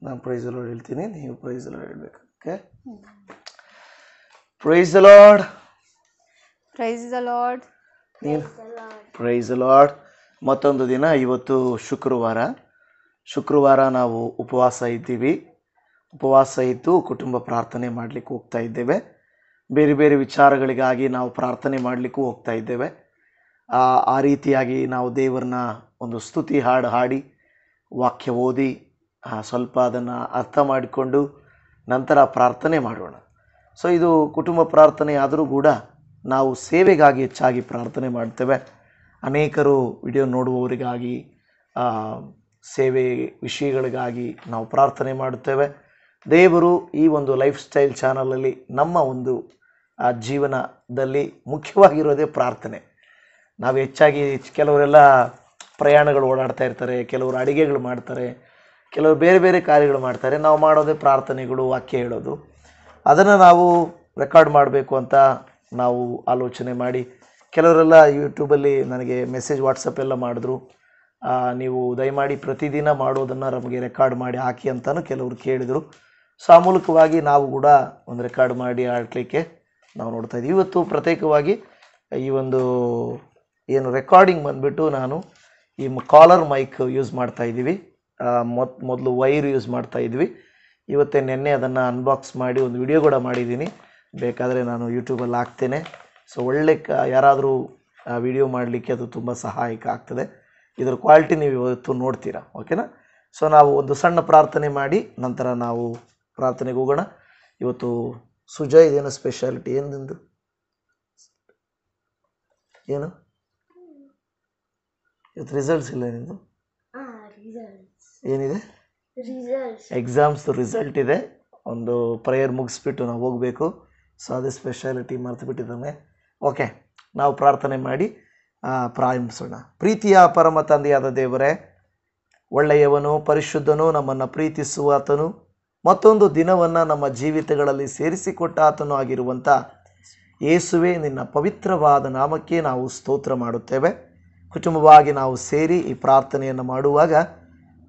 ನಾನು praise the lord ಹೇಳ್ತೀನಿ, ನೀವು ಪ್ರೈಸ್ ದ ಲಾರ್ಡ್ ಹೇಳ್ಬೇಕು. Okay, praise the lord. Praise the lord. ನೀನು ಪ್ರೈಸ್ ದ ಲಾರ್ಡ್. ಮತ್ತೊಂದು ದಿನ, ಇವತ್ತು ಶುಕ್ರವಾರ ನಾವು ಉಪವಾಸ ಇದ್ದೀವಿ. ಉಪವಾಸ ಇದ್ದು ಕುಟುಂಬ ಪ್ರಾರ್ಥನೆ ಮಾಡಲಿಕ್ಕೆ ಹೋಗ್ತಾ ಇದ್ದೇವೆ. ಬೇರೆ ಬೇರೆ ವಿಚಾರಗಳಿಗಾಗಿ ನಾವು ಪ್ರಾರ್ಥನೆ ಮಾಡಲಿಕ್ಕೂ ಹೋಗ್ತಾ ಇದ್ದೇವೆ. ಆ ರೀತಿಯಾಗಿ ನಾವು ದೇವರನ್ನ ಒಂದು ಸ್ತುತಿ ಹಾಡು ಹಾಡಿ, ವಾಕ್ಯ ಓದಿ, ಸ್ವಲ್ಪ ಅದನ್ನು ಅರ್ಥ ಮಾಡಿಕೊಂಡು ನಂತರ ಪ್ರಾರ್ಥನೆ ಮಾಡೋಣ. ಸೊ ಇದು ಕುಟುಂಬ ಪ್ರಾರ್ಥನೆ ಆದರೂ ಕೂಡ ನಾವು ಸೇವೆಗಾಗಿ ಹೆಚ್ಚಾಗಿ ಪ್ರಾರ್ಥನೆ ಮಾಡ್ತೇವೆ. ಅನೇಕರು ವಿಡಿಯೋ ನೋಡುವವರಿಗಾಗಿ, ಸೇವೆ ವಿಷಯಗಳಿಗಾಗಿ ನಾವು ಪ್ರಾರ್ಥನೆ ಮಾಡುತ್ತೇವೆ. ದೇವರು ಈ ಒಂದು ಲೈಫ್ ಸ್ಟೈಲ್ ಚಾನಲಲ್ಲಿ ನಮ್ಮ ಒಂದು ಜೀವನದಲ್ಲಿ ಮುಖ್ಯವಾಗಿರೋದೇ ಪ್ರಾರ್ಥನೆ. ನಾವು ಹೆಚ್ಚಾಗಿ ಕೆಲವರೆಲ್ಲ ಪ್ರಯಾಣಗಳು ಓಡಾಡ್ತಾ ಇರ್ತಾರೆ, ಕೆಲವರು ಅಡುಗೆಗಳು ಮಾಡ್ತಾರೆ, ಕೆಲವರು ಬೇರೆ ಬೇರೆ ಕಾರ್ಯಗಳು ಮಾಡ್ತಾರೆ. ನಾವು ಮಾಡೋದೇ ಪ್ರಾರ್ಥನೆಗಳು, ವಾಕ್ಯ ಹೇಳೋದು. ಅದನ್ನು ನಾವು ರೆಕಾರ್ಡ್ ಮಾಡಬೇಕು ಅಂತ ನಾವು ಆಲೋಚನೆ ಮಾಡಿ, ಕೆಲವರೆಲ್ಲ ಯೂಟ್ಯೂಬಲ್ಲಿ ನನಗೆ ಮೆಸೇಜ್ ವಾಟ್ಸಪ್ ಎಲ್ಲ ಮಾಡಿದ್ರು, ನೀವು ದಯಮಾಡಿ ಪ್ರತಿದಿನ ಮಾಡೋದನ್ನು ನಮಗೆ ರೆಕಾರ್ಡ್ ಮಾಡಿ ಹಾಕಿ ಅಂತಲೂ ಕೆಲವರು ಕೇಳಿದರು. ಸೊ ಆ ಮೂಲಕವಾಗಿ ನಾವು ಕೂಡ ಒಂದು ರೆಕಾರ್ಡ್ ಮಾಡಿ ಹಾಕಲಿಕ್ಕೆ ನಾವು ನೋಡ್ತಾ ಇದ್ದೀವಿ. ಇವತ್ತು ಪ್ರತ್ಯೇಕವಾಗಿ ಈ ಒಂದು ಏನು ರೆಕಾರ್ಡಿಂಗ್ ಬಂದುಬಿಟ್ಟು ನಾನು ಈ ಕಾಲರ್ ಮೈಕ್ ಯೂಸ್ ಮಾಡ್ತಾ ಇದ್ದೀವಿ. ಮೊದಲು ವೈರ್ ಯೂಸ್ ಮಾಡ್ತಾ ಇದ್ವಿ. ನಿನ್ನೆ ಅದನ್ನು ಅನ್ಬಾಕ್ಸ್ ಮಾಡಿ ಒಂದು ವಿಡಿಯೋ ಕೂಡ ಮಾಡಿದ್ದೀನಿ. ಬೇಕಾದರೆ ನಾನು ಯೂಟ್ಯೂಬಲ್ಲಿ ಹಾಕ್ತೇನೆ. ಸೊ ಒಳ್ಳೆ ಯಾರಾದರೂ ವಿಡಿಯೋ ಮಾಡಲಿಕ್ಕೆ ಅದು ತುಂಬ ಸಹಾಯಕ ಆಗ್ತದೆ. ಇದರ ಕ್ವಾಲಿಟಿ ನೀವು ಇವತ್ತು ನೋಡ್ತೀರಾ. ಓಕೆನಾ? ಸೊ ನಾವು ಒಂದು ಸಣ್ಣ ಪ್ರಾರ್ಥನೆ ಮಾಡಿ ನಂತರ ನಾವು ಪ್ರಾರ್ಥನೆಗೆ ಹೋಗೋಣ. ಇವತ್ತು ಸುಜಯ್ ಇದೇನೋ ಸ್ಪೆಷಾಲಿಟಿ ಏನಿಂದು ಏನು ಇವತ್ತು ರಿಸಲ್ಟ್ಸ್ ಇಲ್ಲ ನಿಂದು? ಏನಿದೆ? ಎಕ್ಸಾಮ್ಸ್ದು ರಿಸಲ್ಟ್ ಇದೆ. ಒಂದು ಪ್ರೇಯರ್ ಮುಗಿಸ್ಬಿಟ್ಟು ನಾವು ಹೋಗಬೇಕು. ಸೊ ಅದೇ ಸ್ಪೆಷಾಲಿಟಿ ಮರೆತು ಬಿಟ್ಟಿದ್ದಾನೆ. ಓಕೆ, ನಾವು ಪ್ರಾರ್ಥನೆ ಮಾಡಿ ಪ್ರಾರಂಭಿಸೋಣ. ಪ್ರೀತಿಯ ಪರಮ ತಂದೆಯಾದ ದೇವರೇ, ಒಳ್ಳೆಯವನು, ಪರಿಶುದ್ಧನು, ನಮ್ಮನ್ನು ಪ್ರೀತಿಸುವ ಆತನು, ಮತ್ತೊಂದು ದಿನವನ್ನು ನಮ್ಮ ಜೀವಿತಗಳಲ್ಲಿ ಸೇರಿಸಿಕೊಟ್ಟ ಆತನು ಆಗಿರುವಂಥ ಯೇಸುವೆ, ನಿನ್ನ ಪವಿತ್ರವಾದ ನಾಮಕ್ಕೆ ನಾವು ಸ್ತೋತ್ರ ಮಾಡುತ್ತೇವೆ. ಕುಟುಂಬವಾಗಿ ನಾವು ಸೇರಿ ಈ ಪ್ರಾರ್ಥನೆಯನ್ನು ಮಾಡುವಾಗ,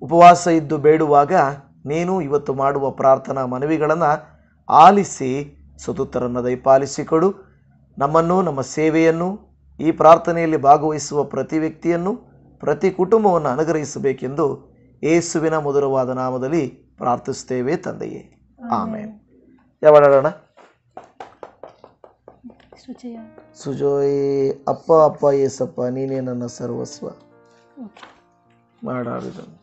ಉಪವಾಸ ಇದ್ದು ಬೇಡುವಾಗ, ನೀನು ಇವತ್ತು ಮಾಡುವ ಪ್ರಾರ್ಥನಾ ಮನವಿಗಳನ್ನು ಆಲಿಸಿ ಸದುತ್ತರನ್ನು ದಯಪಾಲಿಸಿಕೊಡು. ನಮ್ಮನ್ನು, ನಮ್ಮ ಸೇವೆಯನ್ನು, ಈ ಪ್ರಾರ್ಥನೆಯಲ್ಲಿ ಭಾಗವಹಿಸುವ ಪ್ರತಿ ವ್ಯಕ್ತಿಯನ್ನು, ಪ್ರತಿ ಕುಟುಂಬವನ್ನು ಅನುಗ್ರಹಿಸಬೇಕೆಂದು ಯೇಸುವಿನ ಮಧುರವಾದ ನಾಮದಲ್ಲಿ ಪ್ರಾರ್ಥಿಸ್ತೇವೆ ತಂದೆಯೇ, ಆಮೇನ್. ಯಾವಾಡೋಣ? ಸುಜೋಯ್. ಅಪ್ಪ ಅಪ್ಪ ಏಸಪ್ಪ, ನೀನೇ ನನ್ನ ಸರ್ವಸ್ವ ಮಾಡಾಡಿದನು.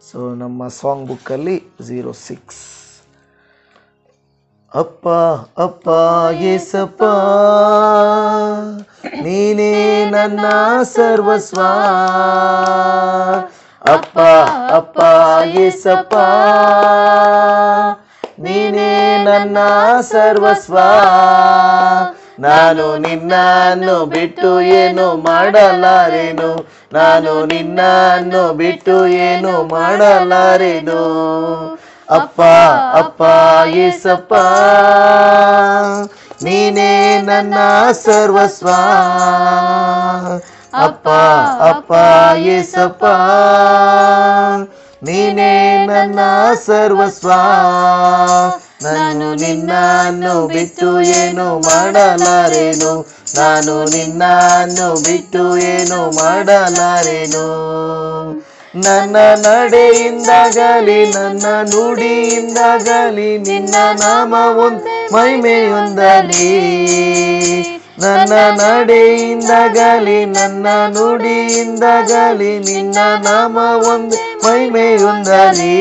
ಸೊ ನಮ್ಮ ಸಾಂಗ್ ಬುಕ್ಕಲ್ಲಿ 06 ಅಪ್ಪ ಅಪ್ಪ ಏಸಪ್ಪ, ನೀನೇ ನನ್ನ ಸರ್ವಸ್ವ. ಅಪ್ಪ ಅಪ್ಪ ಏಸಪ್ಪ, ನೀನೇ ನನ್ನ ಸರ್ವಸ್ವ. ನಾನು ನಿನ್ನನ್ನು ಬಿಟ್ಟು ಏನು ಮಾಡಲಾರೆನು, ನಾನು ನಿನ್ನನ್ನು ಬಿಟ್ಟು ಏನು ಮಾಡಲಾರೆನು. ಅಪ್ಪ ಅಪ್ಪ ಏಸಪ್ಪ, ನೀನೇ ನನ್ನ ಸರ್ವಸ್ವ. ಅಪ್ಪ ಅಪ್ಪ ಏಸಪ್ಪ, ನೀನೇ ನನ್ನ ಸರ್ವಸ್ವ. ನಾನು ನಿನ್ನನ್ನು ಬಿಟ್ಟು ಏನು ಮಾಡಲಾರೆನು, ನಾನು ನಿನ್ನನ್ನು ಬಿಟ್ಟು ಏನು ಮಾಡಲಾರೆನು. ನನ್ನ ನಡೆಯಿಂದಾಗಲಿ ನನ್ನ ನುಡಿಯಿಂದಾಗಲಿ ನಿನ್ನ ನಾಮ ಮಹಿಮೆಯೊಂದಲಿ. ನನ್ನ ನಡೆಯಿಂದಾಗಲಿ ನನ್ನ ನುಡಿಯಿಂದಾಗಲಿ ನಿನ್ನ ನಾಮ ಮಹಿಮೆಯೊಂದಲಿ.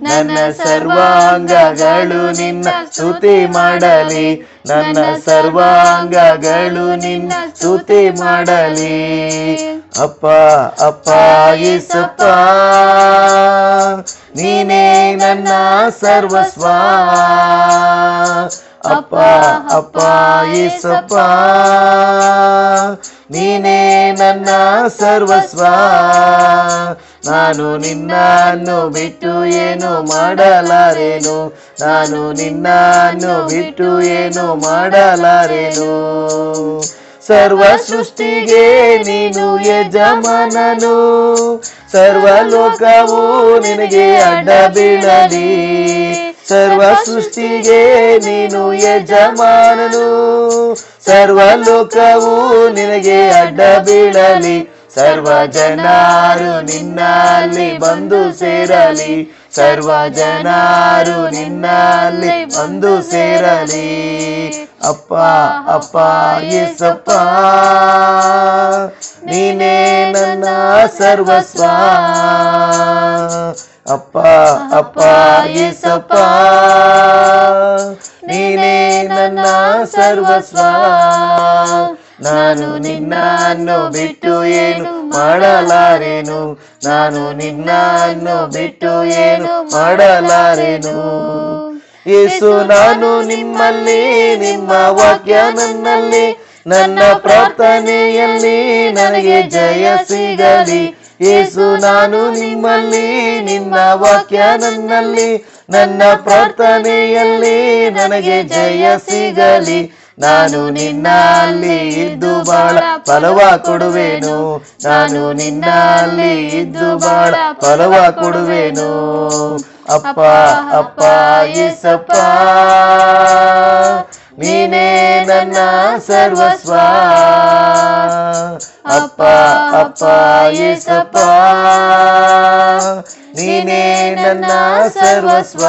ನನ್ನ ಸರ್ವಾಂಗಗಳು ನಿನ್ನ ಸ್ತುತಿ ಮಾಡಲಿ, ನನ್ನ ಸರ್ವಾಂಗಗಳು ನಿನ್ನ ಸ್ತುತಿ ಮಾಡಲಿ. ಅಪ್ಪ ಅಪ್ಪ ಏಸಪ್ಪ, ನೀನೇ ನನ್ನ ಸರ್ವಸ್ವ. ಅಪ್ಪ ಅಪ್ಪ ಏಸಪ್ಪ, ನೀನೇ ನನ್ನ ಸರ್ವಸ್ವ. ನಾನು ನಿನ್ನನ್ನು ಬಿಟ್ಟು ಏನು ಮಾಡಲಾರೆನು, ನಾನು ನಿನ್ನನ್ನು ಬಿಟ್ಟು ಏನು ಮಾಡಲಾರೆನು. ಸರ್ವ ಸೃಷ್ಟಿಗೆ ನೀನು ಯಜಮಾನನು. ಸರ್ವಲೋಕವು ನಿನಗೆ ಅಡ್ಡ ಬೀಳಲಿ. ಸರ್ವ ಸೃಷ್ಟಿಗೆ ನೀನು ಯಜಮಾನನು. ಸರ್ವಲೋಕವು ನಿನಗೆ ಅಡ್ಡ ಬೀಳಲಿ. ಸರ್ವ ಜನರು ನಿನ್ನಲ್ಲಿ ಬಂದು ಸೇರಲಿ. ಸರ್ವ ಜನರು ನಿನ್ನಲ್ಲಿ ಬಂದು ಸೇರಲಿ. ಅಪ್ಪ ಅಪ್ಪ ಯೇಸಪ್ಪ, ನೀನೇ ನನ್ನ ಸರ್ವಸ್ವ. ಅಪ್ಪ ಅಪ್ಪ ಯೇಸಪ್ಪ, ನೀನೇ ನನ್ನ ಸರ್ವಸ್ವ. ನಾನು ನಿನ್ನನ್ನು ಬಿಟ್ಟು ಏನು ಮಾಡಲಾರೆನು. ನಾನು ನಿನ್ನನ್ನು ಬಿಟ್ಟು ಏನು ಮಾಡಲಾರೆನು. ಯೇಸು ನಾನು ನಿಮ್ಮಲ್ಲಿ, ನಿಮ್ಮ ವಾಕ್ಯ ನನ್ನಲ್ಲಿ, ನನ್ನ ಪ್ರಾರ್ಥನೆಯಲ್ಲಿ ನನಗೆ ಜಯ ಸಿಗಲಿ. ಯೇಸು ನಾನು ನಿಮ್ಮಲ್ಲಿ, ನಿನ್ನ ವಾಕ್ಯ ನನ್ನಲ್ಲಿ, ನನ್ನ ಪ್ರಾರ್ಥನೆಯಲ್ಲಿ ನನಗೆ ಜಯ ಸಿಗಲಿ. ನಾನು ನಿನ್ನಲ್ಲಿ ಇದ್ದು ಬಾಳ ಫಲವ ಕೊಡುವೆನು. ನಾನು ನಿನ್ನಲ್ಲಿ ಇದ್ದು ಬಾಳ ಫಲವ ಕೊಡುವೆನು. ಅಪ್ಪ ಅಪ್ಪ ಯೇಸಪ್ಪ, ನೀನೇ ನನ್ನ ಸರ್ವಸ್ವ. ಅಪ್ಪ ಅಪ್ಪ ಯೇಸಪ್ಪ, ನೀನೇ ನನ್ನ ಸರ್ವಸ್ವ.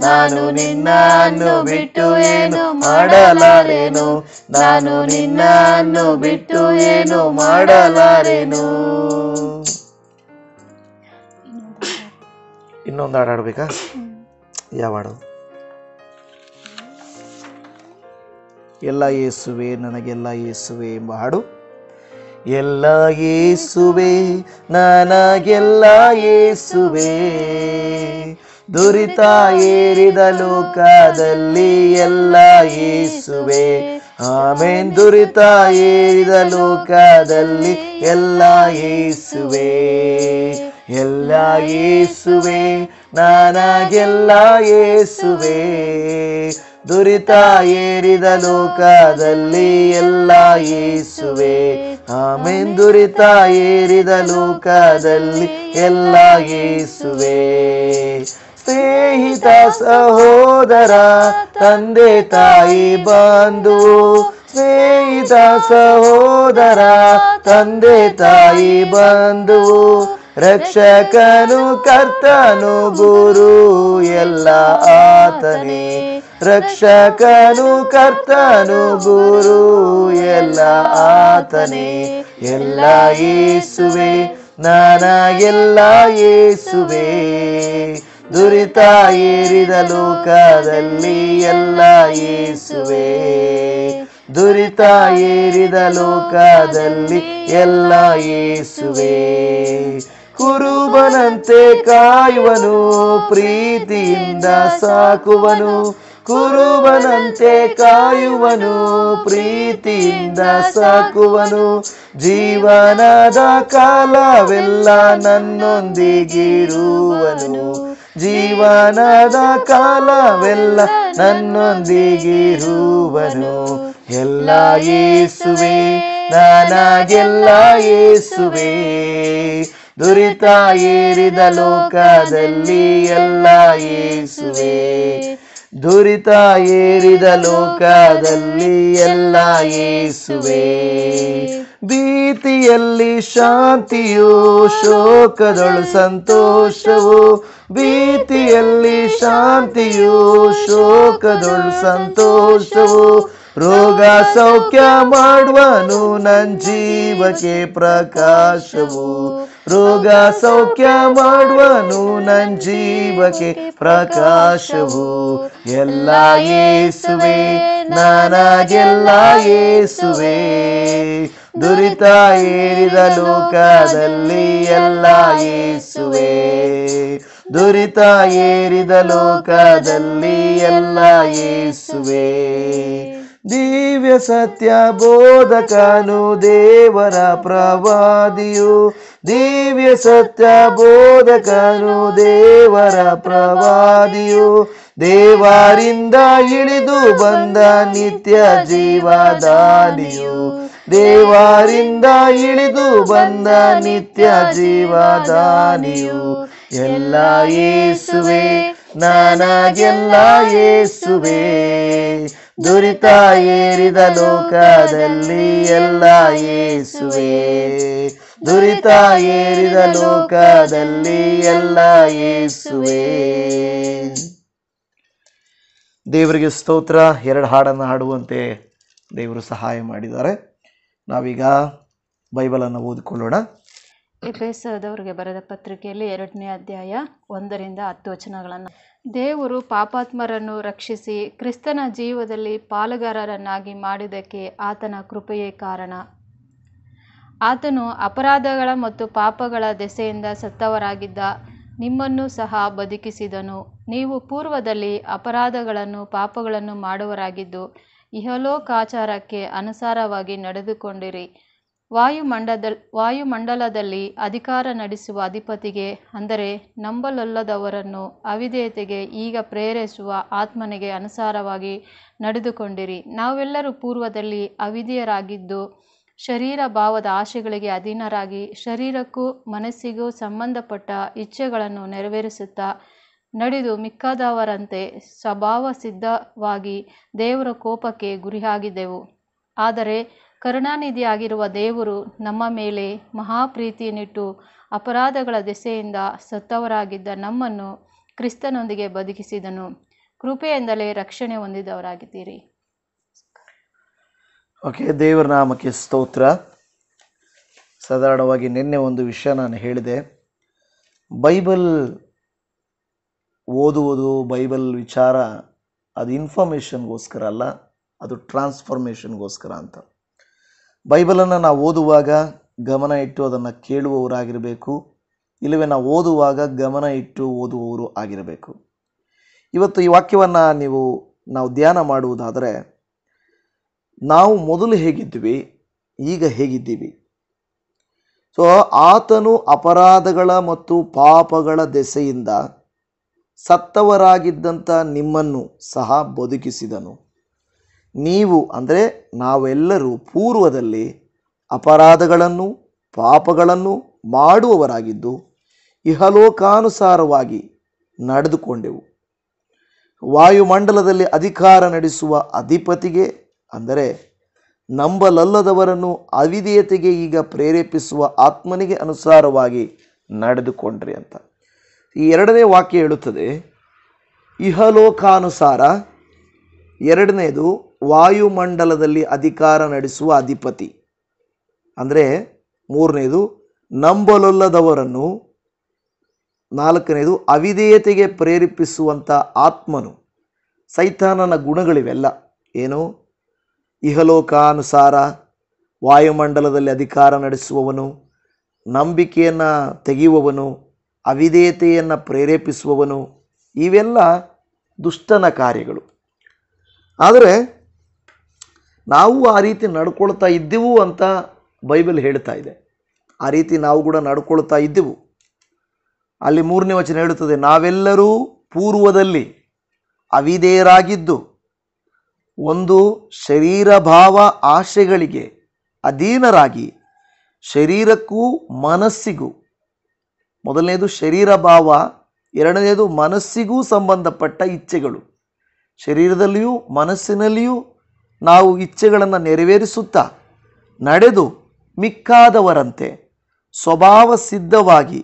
ನಾನು ನಿನ್ನನ್ನು ಬಿಟ್ಟು ಏನು ಮಾಡಲಾರೆನು. ನಾನು ನಿನ್ನನ್ನು ಬಿಟ್ಟು ಏನು ಮಾಡಲಾರೆನು. ಇನ್ನೊಂದು ಹಾಡು ಹಾಡ್ಬೇಕಾ? ಯಾವ ಹಾಡು? ಎಲ್ಲ ಯೇಸುವೆ ನನಗೆಲ್ಲ ಯೇಸುವೆ ಎಂಬ ಹಾಡು. ಎಲ್ಲ ಯೇಸುವೆ ನನಗೆಲ್ಲ ಯೇಸುವೆ, ದುರಿತ ಏರಿದ ಲೋಕದಲ್ಲಿ ಎಲ್ಲ ಯೇಸುವೆ. ಆಮೇನ್. ದುರಿತ ಏರಿದ ಲೋಕದಲ್ಲಿ ಎಲ್ಲ ಯೇಸುವೆ. ಎಲ್ಲ ಯೇಸುವೆ ನನಗೆಲ್ಲ ಯೇಸುವೆ, ದುರಿತ ಏರಿದ ಲೋಕದಲ್ಲಿ ಎಲ್ಲ ಯೇಸುವೆ. ಆಮೇನ್. ದುರಿತ ಏರಿದ ಲೋಕದಲ್ಲಿ ಎಲ್ಲ ಯೇಸುವೆ. ಸ್ನೇಹಿತ ಸಹೋದರ ತಂದೆ ತಾಯಿ ಬಂಧು, ಸ್ನೇಹಿತ ಸಹೋದರ ತಂದೆ ತಾಯಿ ಬಂಧು, ರಕ್ಷಕನು ಕರ್ತನು ಗುರು ಎಲ್ಲ ಆತನೇ. ರಕ್ಷಕನು ಕರ್ತನು ಗುರು ಎಲ್ಲ ಆತನೇ. ಎಲ್ಲ ಯೇಸುವೆ ನನಗೆಲ್ಲ ಯೇಸುವೆ, ದುರಿತ ಏರಿದ ಲೋಕದಲ್ಲಿ ಎಲ್ಲ ಯೇಸುವೆ. ದುರಿತ ಏರಿದ ಲೋಕದಲ್ಲಿ ಎಲ್ಲ ಯೇಸುವೆ. ಕುರುಬನಂತೆ ಕಾಯುವನು, ಪ್ರೀತಿಯಿಂದ ಸಾಕುವನು. ಕುರುಬನಂತೆ ಕಾಯುವನು, ಪ್ರೀತಿಯಿಂದ ಸಾಕುವನು. ಜೀವನದ ಕಾಲವೆಲ್ಲ ನನ್ನೊಂದಿಗಿರುವನು. ಜೀವನದ ಕಾಲವೆಲ್ಲ ನನ್ನೊಂದಿಗಿರುವನು. ಎಲ್ಲ ಯೇಸುವೆ ನನಗೆಲ್ಲ ಯೇಸುವೆ, ದುರಿತ ಏರಿದ ಲೋಕದಲ್ಲಿ ಎಲ್ಲ ಯೇಸುವೆ. ದುರಿತ ಏರಿದ ಲೋಕದಲ್ಲಿ ಎಲ್ಲ ಯೇಸುವೆ. ಭೀತಿಯಲ್ಲಿ ಶಾಂತಿಯು, ಶೋಕದೊಳು ಸಂತೋಷವು. ಭೀತಿಯಲ್ಲಿ ಶಾಂತಿಯು, ಶೋಕದೊಳು ಸಂತೋಷವು. ರೋಗ ಸೌಖ್ಯ ಮಾಡುವನು, ನನ್ ಜೀವಕ್ಕೆ ಪ್ರಕಾಶವು. ರೋಗ ಸೌಖ್ಯ ಮಾಡುವನು, ನನ್ ಜೀವಕ್ಕೆ ಪ್ರಕಾಶವು. ಎಲ್ಲ ಯೇಸುವೆ ನನಗೆಲ್ಲ ಯೇಸುವೆ, ದುರಿತ ಏರಿದ ಲೋಕದಲ್ಲಿ ಎಲ್ಲ ಯೇಸುವೆ. ದುರಿತ ಏರಿದ ಲೋಕದಲ್ಲಿ ಎಲ್ಲ ಯೇಸುವೆ. ದಿವ್ಯ ಸತ್ಯ ಬೋಧಕನು, ದೇವರ ಪ್ರವಾದಿಯು. ದಿವ್ಯ ಸತ್ಯ ಬೋಧಕನು, ದೇವರ ಪ್ರವಾದಿಯು. ದೇವರಿಂದ ಇಳಿದು ಬಂದ ನಿತ್ಯ ಜೀವದಾನಿಯು, ದೇವರಿಂದ ಇಳಿದು ಬಂದ ನಿತ್ಯ ಜೀವದಾನಿಯು. ಎಲ್ಲ ಯೇಸುವೆ, ನನಗೆಲ್ಲ ಯೇಸುವೆ, ದುರಿತ ಏರಿದ ಲೋಕದಲ್ಲಿ ಎಲ್ಲ ಯೇಸುವೆ, ದುರಿತ ಏರಿದ ಲೋಕದಲ್ಲಿ ಎಲ್ಲ ಯೇಸುವೆ. ದೇವರಿಗೆ ಸ್ತೋತ್ರ. 2 ಹಾಡನ್ನು ಹಾಡುವಂತೆ ದೇವರು ಸಹಾಯ ಮಾಡಿದ್ದಾರೆ. ನಾವೀಗ ಬೈಬಲನ್ನು ಓದಿಕೊಳ್ಳೋಣ. ಎಫೆಸದವರಿಗೆ ಬರೆದ ಪತ್ರಿಕೆಯಲ್ಲಿ 2ನೇ ಅಧ್ಯಾಯ 1ರಿಂದ 10 ವಚನಗಳನ್ನು. ದೇವರು ಪಾಪಾತ್ಮರನ್ನು ರಕ್ಷಿಸಿ ಕ್ರಿಸ್ತನ ಜೀವದಲ್ಲಿ ಪಾಲುಗಾರರನ್ನಾಗಿ ಮಾಡಿದ್ದಕ್ಕೆ ಆತನ ಕೃಪೆಯೇ ಕಾರಣ. ಆತನು ಅಪರಾಧಗಳ ಮತ್ತು ಪಾಪಗಳ ದೆಸೆಯಿಂದ ಸತ್ತವರಾಗಿದ್ದ ನಿಮ್ಮನ್ನು ಸಹ ಬದುಕಿಸಿದನು. ನೀವು ಪೂರ್ವದಲ್ಲಿ ಅಪರಾಧಗಳನ್ನು ಪಾಪಗಳನ್ನು ಮಾಡುವರಾಗಿದ್ದು ಇಹಲೋಕಾಚಾರಕ್ಕೆ ಅನುಸಾರವಾಗಿ ನಡೆದುಕೊಂಡಿರಿ. ವಾಯುಮಂಡಲದಲ್ಲಿ ಅಧಿಕಾರ ನಡೆಸುವ ಅಧಿಪತಿಗೆ, ಅಂದರೆ ನಂಬಲೊಲ್ಲದವರನ್ನು ಅವಿಧೇಯತೆಗೆ ಈಗ ಪ್ರೇರೇಪಿಸುವ ಆತ್ಮನಿಗೆ ಅನುಸಾರವಾಗಿ ನಡೆದುಕೊಂಡಿರಿ. ನಾವೆಲ್ಲರೂ ಪೂರ್ವದಲ್ಲಿ ಅವಿಧೇಯರಾಗಿದ್ದು ಶರೀರ ಭಾವದ ಆಶೆಗಳಿಗೆ ಅಧೀನರಾಗಿ ಶರೀರಕ್ಕೂ ಮನಸ್ಸಿಗೂ ಸಂಬಂಧಪಟ್ಟ ಇಚ್ಛೆಗಳನ್ನು ನೆರವೇರಿಸುತ್ತಾ ನಡೆದು ಮಿಕ್ಕಾದವರಂತೆ ಸ್ವಭಾವ ಸಿದ್ಧವಾಗಿ ದೇವರ ಕೋಪಕ್ಕೆ ಗುರಿಯಾಗಿದ್ದೆವು. ಆದರೆ ಕರುಣಾನಿಧಿಯಾಗಿರುವ ದೇವರು ನಮ್ಮ ಮೇಲೆ ಮಹಾಪ್ರೀತಿಯನ್ನಿಟ್ಟು ಅಪರಾಧಗಳ ದೆಸೆಯಿಂದ ಸತ್ತವರಾಗಿದ್ದ ನಮ್ಮನ್ನು ಕ್ರಿಸ್ತನೊಂದಿಗೆ ಬದುಕಿಸಿದನು. ಕೃಪೆಯಿಂದಲೇ ರಕ್ಷಣೆ ಹೊಂದಿದವರಾಗಿದ್ದೀರಿ. ಓಕೆ, ದೇವರ ನಾಮಕ್ಕೆ ಸ್ತೋತ್ರ. ಸಾಧಾರಣವಾಗಿ ನಿನ್ನೆ ಒಂದು ವಿಷಯ ನಾನು ಹೇಳಿದೆ. ಬೈಬಲ್ ಓದುವುದು, ಬೈಬಲ್ ವಿಚಾರ ಅದು ಇನ್ಫಾರ್ಮೇಷನ್ಗೋಸ್ಕರ ಅಲ್ಲ, ಅದು ಟ್ರಾನ್ಸ್ಫಾರ್ಮೇಷನ್ಗೋಸ್ಕರ ಅಂತ. ಬೈಬಲನ್ನು ನಾವು ಓದುವಾಗ ಗಮನ ಇಟ್ಟು ಅದನ್ನು ಕೇಳುವವರಾಗಿರಬೇಕು, ಇಲ್ಲವೇ ನಾವು ಓದುವಾಗ ಗಮನ ಇಟ್ಟು ಓದುವವರು ಆಗಿರಬೇಕು. ಇವತ್ತು ಈ ವಾಕ್ಯವನ್ನು ನಾವು ಧ್ಯಾನ ಮಾಡುವುದಾದರೆ, ನಾವು ಮೊದಲು ಹೇಗಿದ್ವಿ, ಈಗ ಹೇಗಿದ್ದೀವಿ. ಸೊ ಆತನು ಅಪರಾಧಗಳ ಮತ್ತು ಪಾಪಗಳ ದೆಸೆಯಿಂದ ಸತ್ತವರಾಗಿದ್ದಂಥ ನಿಮ್ಮನ್ನು ಸಹ ಬದುಕಿಸಿದನು. ನೀವು ಅಂದರೆ ನಾವೆಲ್ಲರೂ ಪೂರ್ವದಲ್ಲಿ ಅಪರಾಧಗಳನ್ನು ಪಾಪಗಳನ್ನು ಮಾಡುವವರಾಗಿದ್ದು ಇಹಲೋಕಾನುಸಾರವಾಗಿ ನಡೆದುಕೊಂಡೆವು. ವಾಯುಮಂಡಲದಲ್ಲಿ ಅಧಿಕಾರ ನಡೆಸುವ ಅಧಿಪತಿಗೆ, ಅಂದರೆ ನಂಬಲಲ್ಲದವರನ್ನು ಅವಿಧೇಯತೆಗೆ ಈಗ ಪ್ರೇರೇಪಿಸುವ ಆತ್ಮನಿಗೆ ಅನುಸಾರವಾಗಿ ನಡೆದುಕೊಂಡ್ರಿ ಅಂತ. ಈ 2ನೇ ವಾಕ್ಯ ಹೇಳುತ್ತದೆ ಇಹಲೋಕಾನುಸಾರ, 2ನೇದು ವಾಯುಮಂಡಲದಲ್ಲಿ ಅಧಿಕಾರ ನಡೆಸುವ ಅಧಿಪತಿ, ಅಂದರೆ 3ನೇದು ನಂಬಲೊಲ್ಲದವರನ್ನು, 4ನೇದು ಅವಿಧೇಯತೆಗೆ ಪ್ರೇರೇಪಿಸುವಂಥ ಆತ್ಮನು. ಸೈತಾನನ ಗುಣಗಳಿವೆಲ್ಲ. ಏನು? ಇಹಲೋಕಾನುಸಾರ, ವಾಯುಮಂಡಲದಲ್ಲಿ ಅಧಿಕಾರ ನಡೆಸುವವನು, ನಂಬಿಕೆಯನ್ನು ತೆಗೆಯುವವನು, ಅವಿಧೇಯತೆಯನ್ನು ಪ್ರೇರೇಪಿಸುವವನು, ಇವೆಲ್ಲ ದುಷ್ಟನ ಕಾರ್ಯಗಳು. ಆದರೆ ನಾವು ಆ ರೀತಿ ನಡ್ಕೊಳ್ತಾ ಇದ್ದೆವು ಅಂತ ಬೈಬಲ್ ಹೇಳ್ತಾ ಇದೆ. ಆ ರೀತಿ ನಾವು ಕೂಡ ನಡ್ಕೊಳ್ತಾ ಇದ್ದೆವು. ಅಲ್ಲಿ 3ನೇ ವಚನ ಹೇಳುತ್ತದೆ, ನಾವೆಲ್ಲರೂ ಪೂರ್ವದಲ್ಲಿ ಅವಿಧೇಯರಾಗಿದ್ದು ಒಂದು ಶರೀರ ಭಾವ ಆಶೆಗಳಿಗೆ ಅಧೀನರಾಗಿ ಶರೀರಕ್ಕೂ ಮನಸ್ಸಿಗೂ, ಮೊದಲನೇದು ಶರೀರ ಭಾವ, 2ನೇದು ಮನಸ್ಸಿಗೂ ಸಂಬಂಧಪಟ್ಟ ಇಚ್ಛೆಗಳು. ಶರೀರದಲ್ಲಿಯೂ ಮನಸ್ಸಿನಲ್ಲಿಯೂ ನಾವು ಇಚ್ಛೆಗಳನ್ನು ನೆರವೇರಿಸುತ್ತಾ ನಡೆದು ಮಿಕ್ಕಾದವರಂತೆ ಸ್ವಭಾವ ಸಿದ್ಧವಾಗಿ,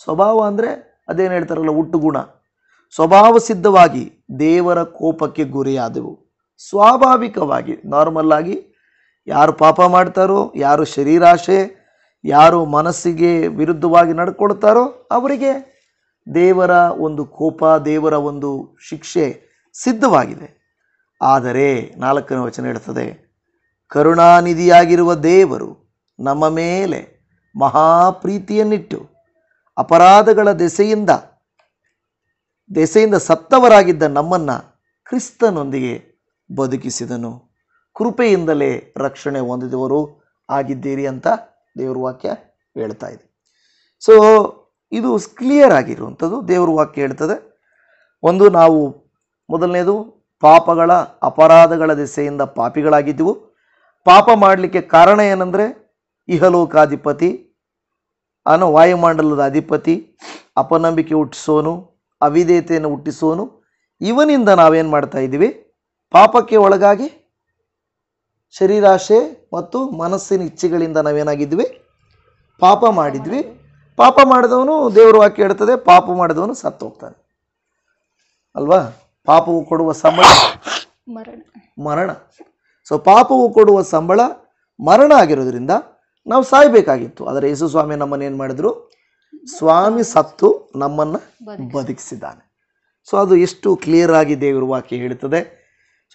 ಸ್ವಭಾವ ಅಂದರೆ ಅದೇನು ಹೇಳ್ತಾರಲ್ಲ ಹುಟ್ಟುಗುಣ, ಸ್ವಭಾವ ಸಿದ್ಧವಾಗಿ ದೇವರ ಕೋಪಕ್ಕೆ ಗುರಿಯಾದೆವು. ಸ್ವಾಭಾವಿಕವಾಗಿ ನಾರ್ಮಲ್ ಆಗಿ ಯಾರು ಪಾಪ ಮಾಡ್ತಾರೋ, ಯಾರು ಶರೀರಾಶೆ, ಯಾರು ಮನಸ್ಸಿಗೆ ವಿರುದ್ಧವಾಗಿ ನಡ್ಕೊಳ್ತಾರೋ ಅವರಿಗೆ ದೇವರ ಒಂದು ಕೋಪ, ದೇವರ ಒಂದು ಶಿಕ್ಷೆ ಸಿದ್ಧವಾಗಿದೆ. ಆದರೆ 4ನೇ ವಚನ ಹೇಳ್ತದೆ, ಕರುಣಾನಿಧಿಯಾಗಿರುವ ದೇವರು ನಮ್ಮ ಮೇಲೆ ಮಹಾಪ್ರೀತಿಯನ್ನಿಟ್ಟು ಅಪರಾಧಗಳ ದೆಸೆಯಿಂದ ಸತ್ತವರಾಗಿದ್ದ ನಮ್ಮನ್ನು ಕ್ರಿಸ್ತನೊಂದಿಗೆ ಬದುಕಿಸಿದನು. ಕೃಪೆಯಿಂದಲೇ ರಕ್ಷಣೆ ಹೊಂದಿದವರು ಆಗಿದ್ದೀರಿ ಅಂತ ದೇವ್ರ ವಾಕ್ಯ ಹೇಳ್ತಾ ಇದೆ. ಸೊ ಇದು ಕ್ಲಿಯರ್ ಆಗಿರುವಂಥದ್ದು. ದೇವ್ರ ವಾಕ್ಯ ಹೇಳ್ತದೆ, ಒಂದು ನಾವು ಮೊದಲನೇದು ಪಾಪಗಳ ಅಪರಾಧಗಳ ದೆಸೆಯಿಂದ ಪಾಪಿಗಳಾಗಿದ್ದೆವು. ಪಾಪ ಮಾಡಲಿಕ್ಕೆ ಕಾರಣ ಏನಂದರೆ ಇಹಲೋಕಾಧಿಪತಿ ವಾಯುಮಂಡಲದ ಅಧಿಪತಿ, ಅಪನಂಬಿಕೆ ಹುಟ್ಟಿಸೋನು, ಅವಿಧೇಯತೆಯನ್ನು ಹುಟ್ಟಿಸೋನು, ಇವನಿಂದ ನಾವೇನು ಮಾಡ್ತಾ ಇದ್ದೀವಿ? ಪಾಪಕ್ಕೆ ಒಳಗಾಗಿ ಶರೀರಾಶೆ ಮತ್ತು ಮನಸ್ಸಿನ ಇಚ್ಛೆಗಳಿಂದ ನಾವೇನಾಗಿದ್ವಿ? ಪಾಪ ಮಾಡಿದ್ವಿ. ಪಾಪ ಮಾಡಿದವನು, ದೇವರ ವಾಕ್ಯ ಹೇಳ್ತದೆ, ಪಾಪ ಮಾಡಿದವನು ಸತ್ತು ಹೋಗ್ತಾನೆ ಅಲ್ವಾ? ಪಾಪವು ಕೊಡುವ ಸಂಬಳ ಮರಣ. ಸೊ ಪಾಪವು ಕೊಡುವ ಸಂಬಳ ಮರಣ ಆಗಿರೋದ್ರಿಂದ ನಾವು ಸಾಯ್ಬೇಕಾಗಿತ್ತು. ಆದರೆ ಯೇಸು ಸ್ವಾಮಿ ನಮ್ಮನ್ನು ಏನು ಮಾಡಿದ್ರು? ಸ್ವಾಮಿ ಸತ್ತು ನಮ್ಮನ್ನು ಬದುಕಿಸಿದ್ದಾನೆ. ಸೊ ಅದು ಎಷ್ಟು ಕ್ಲಿಯರ್ ಆಗಿ ದೇವರ ವಾಕ್ಯ ಹೇಳ್ತದೆ.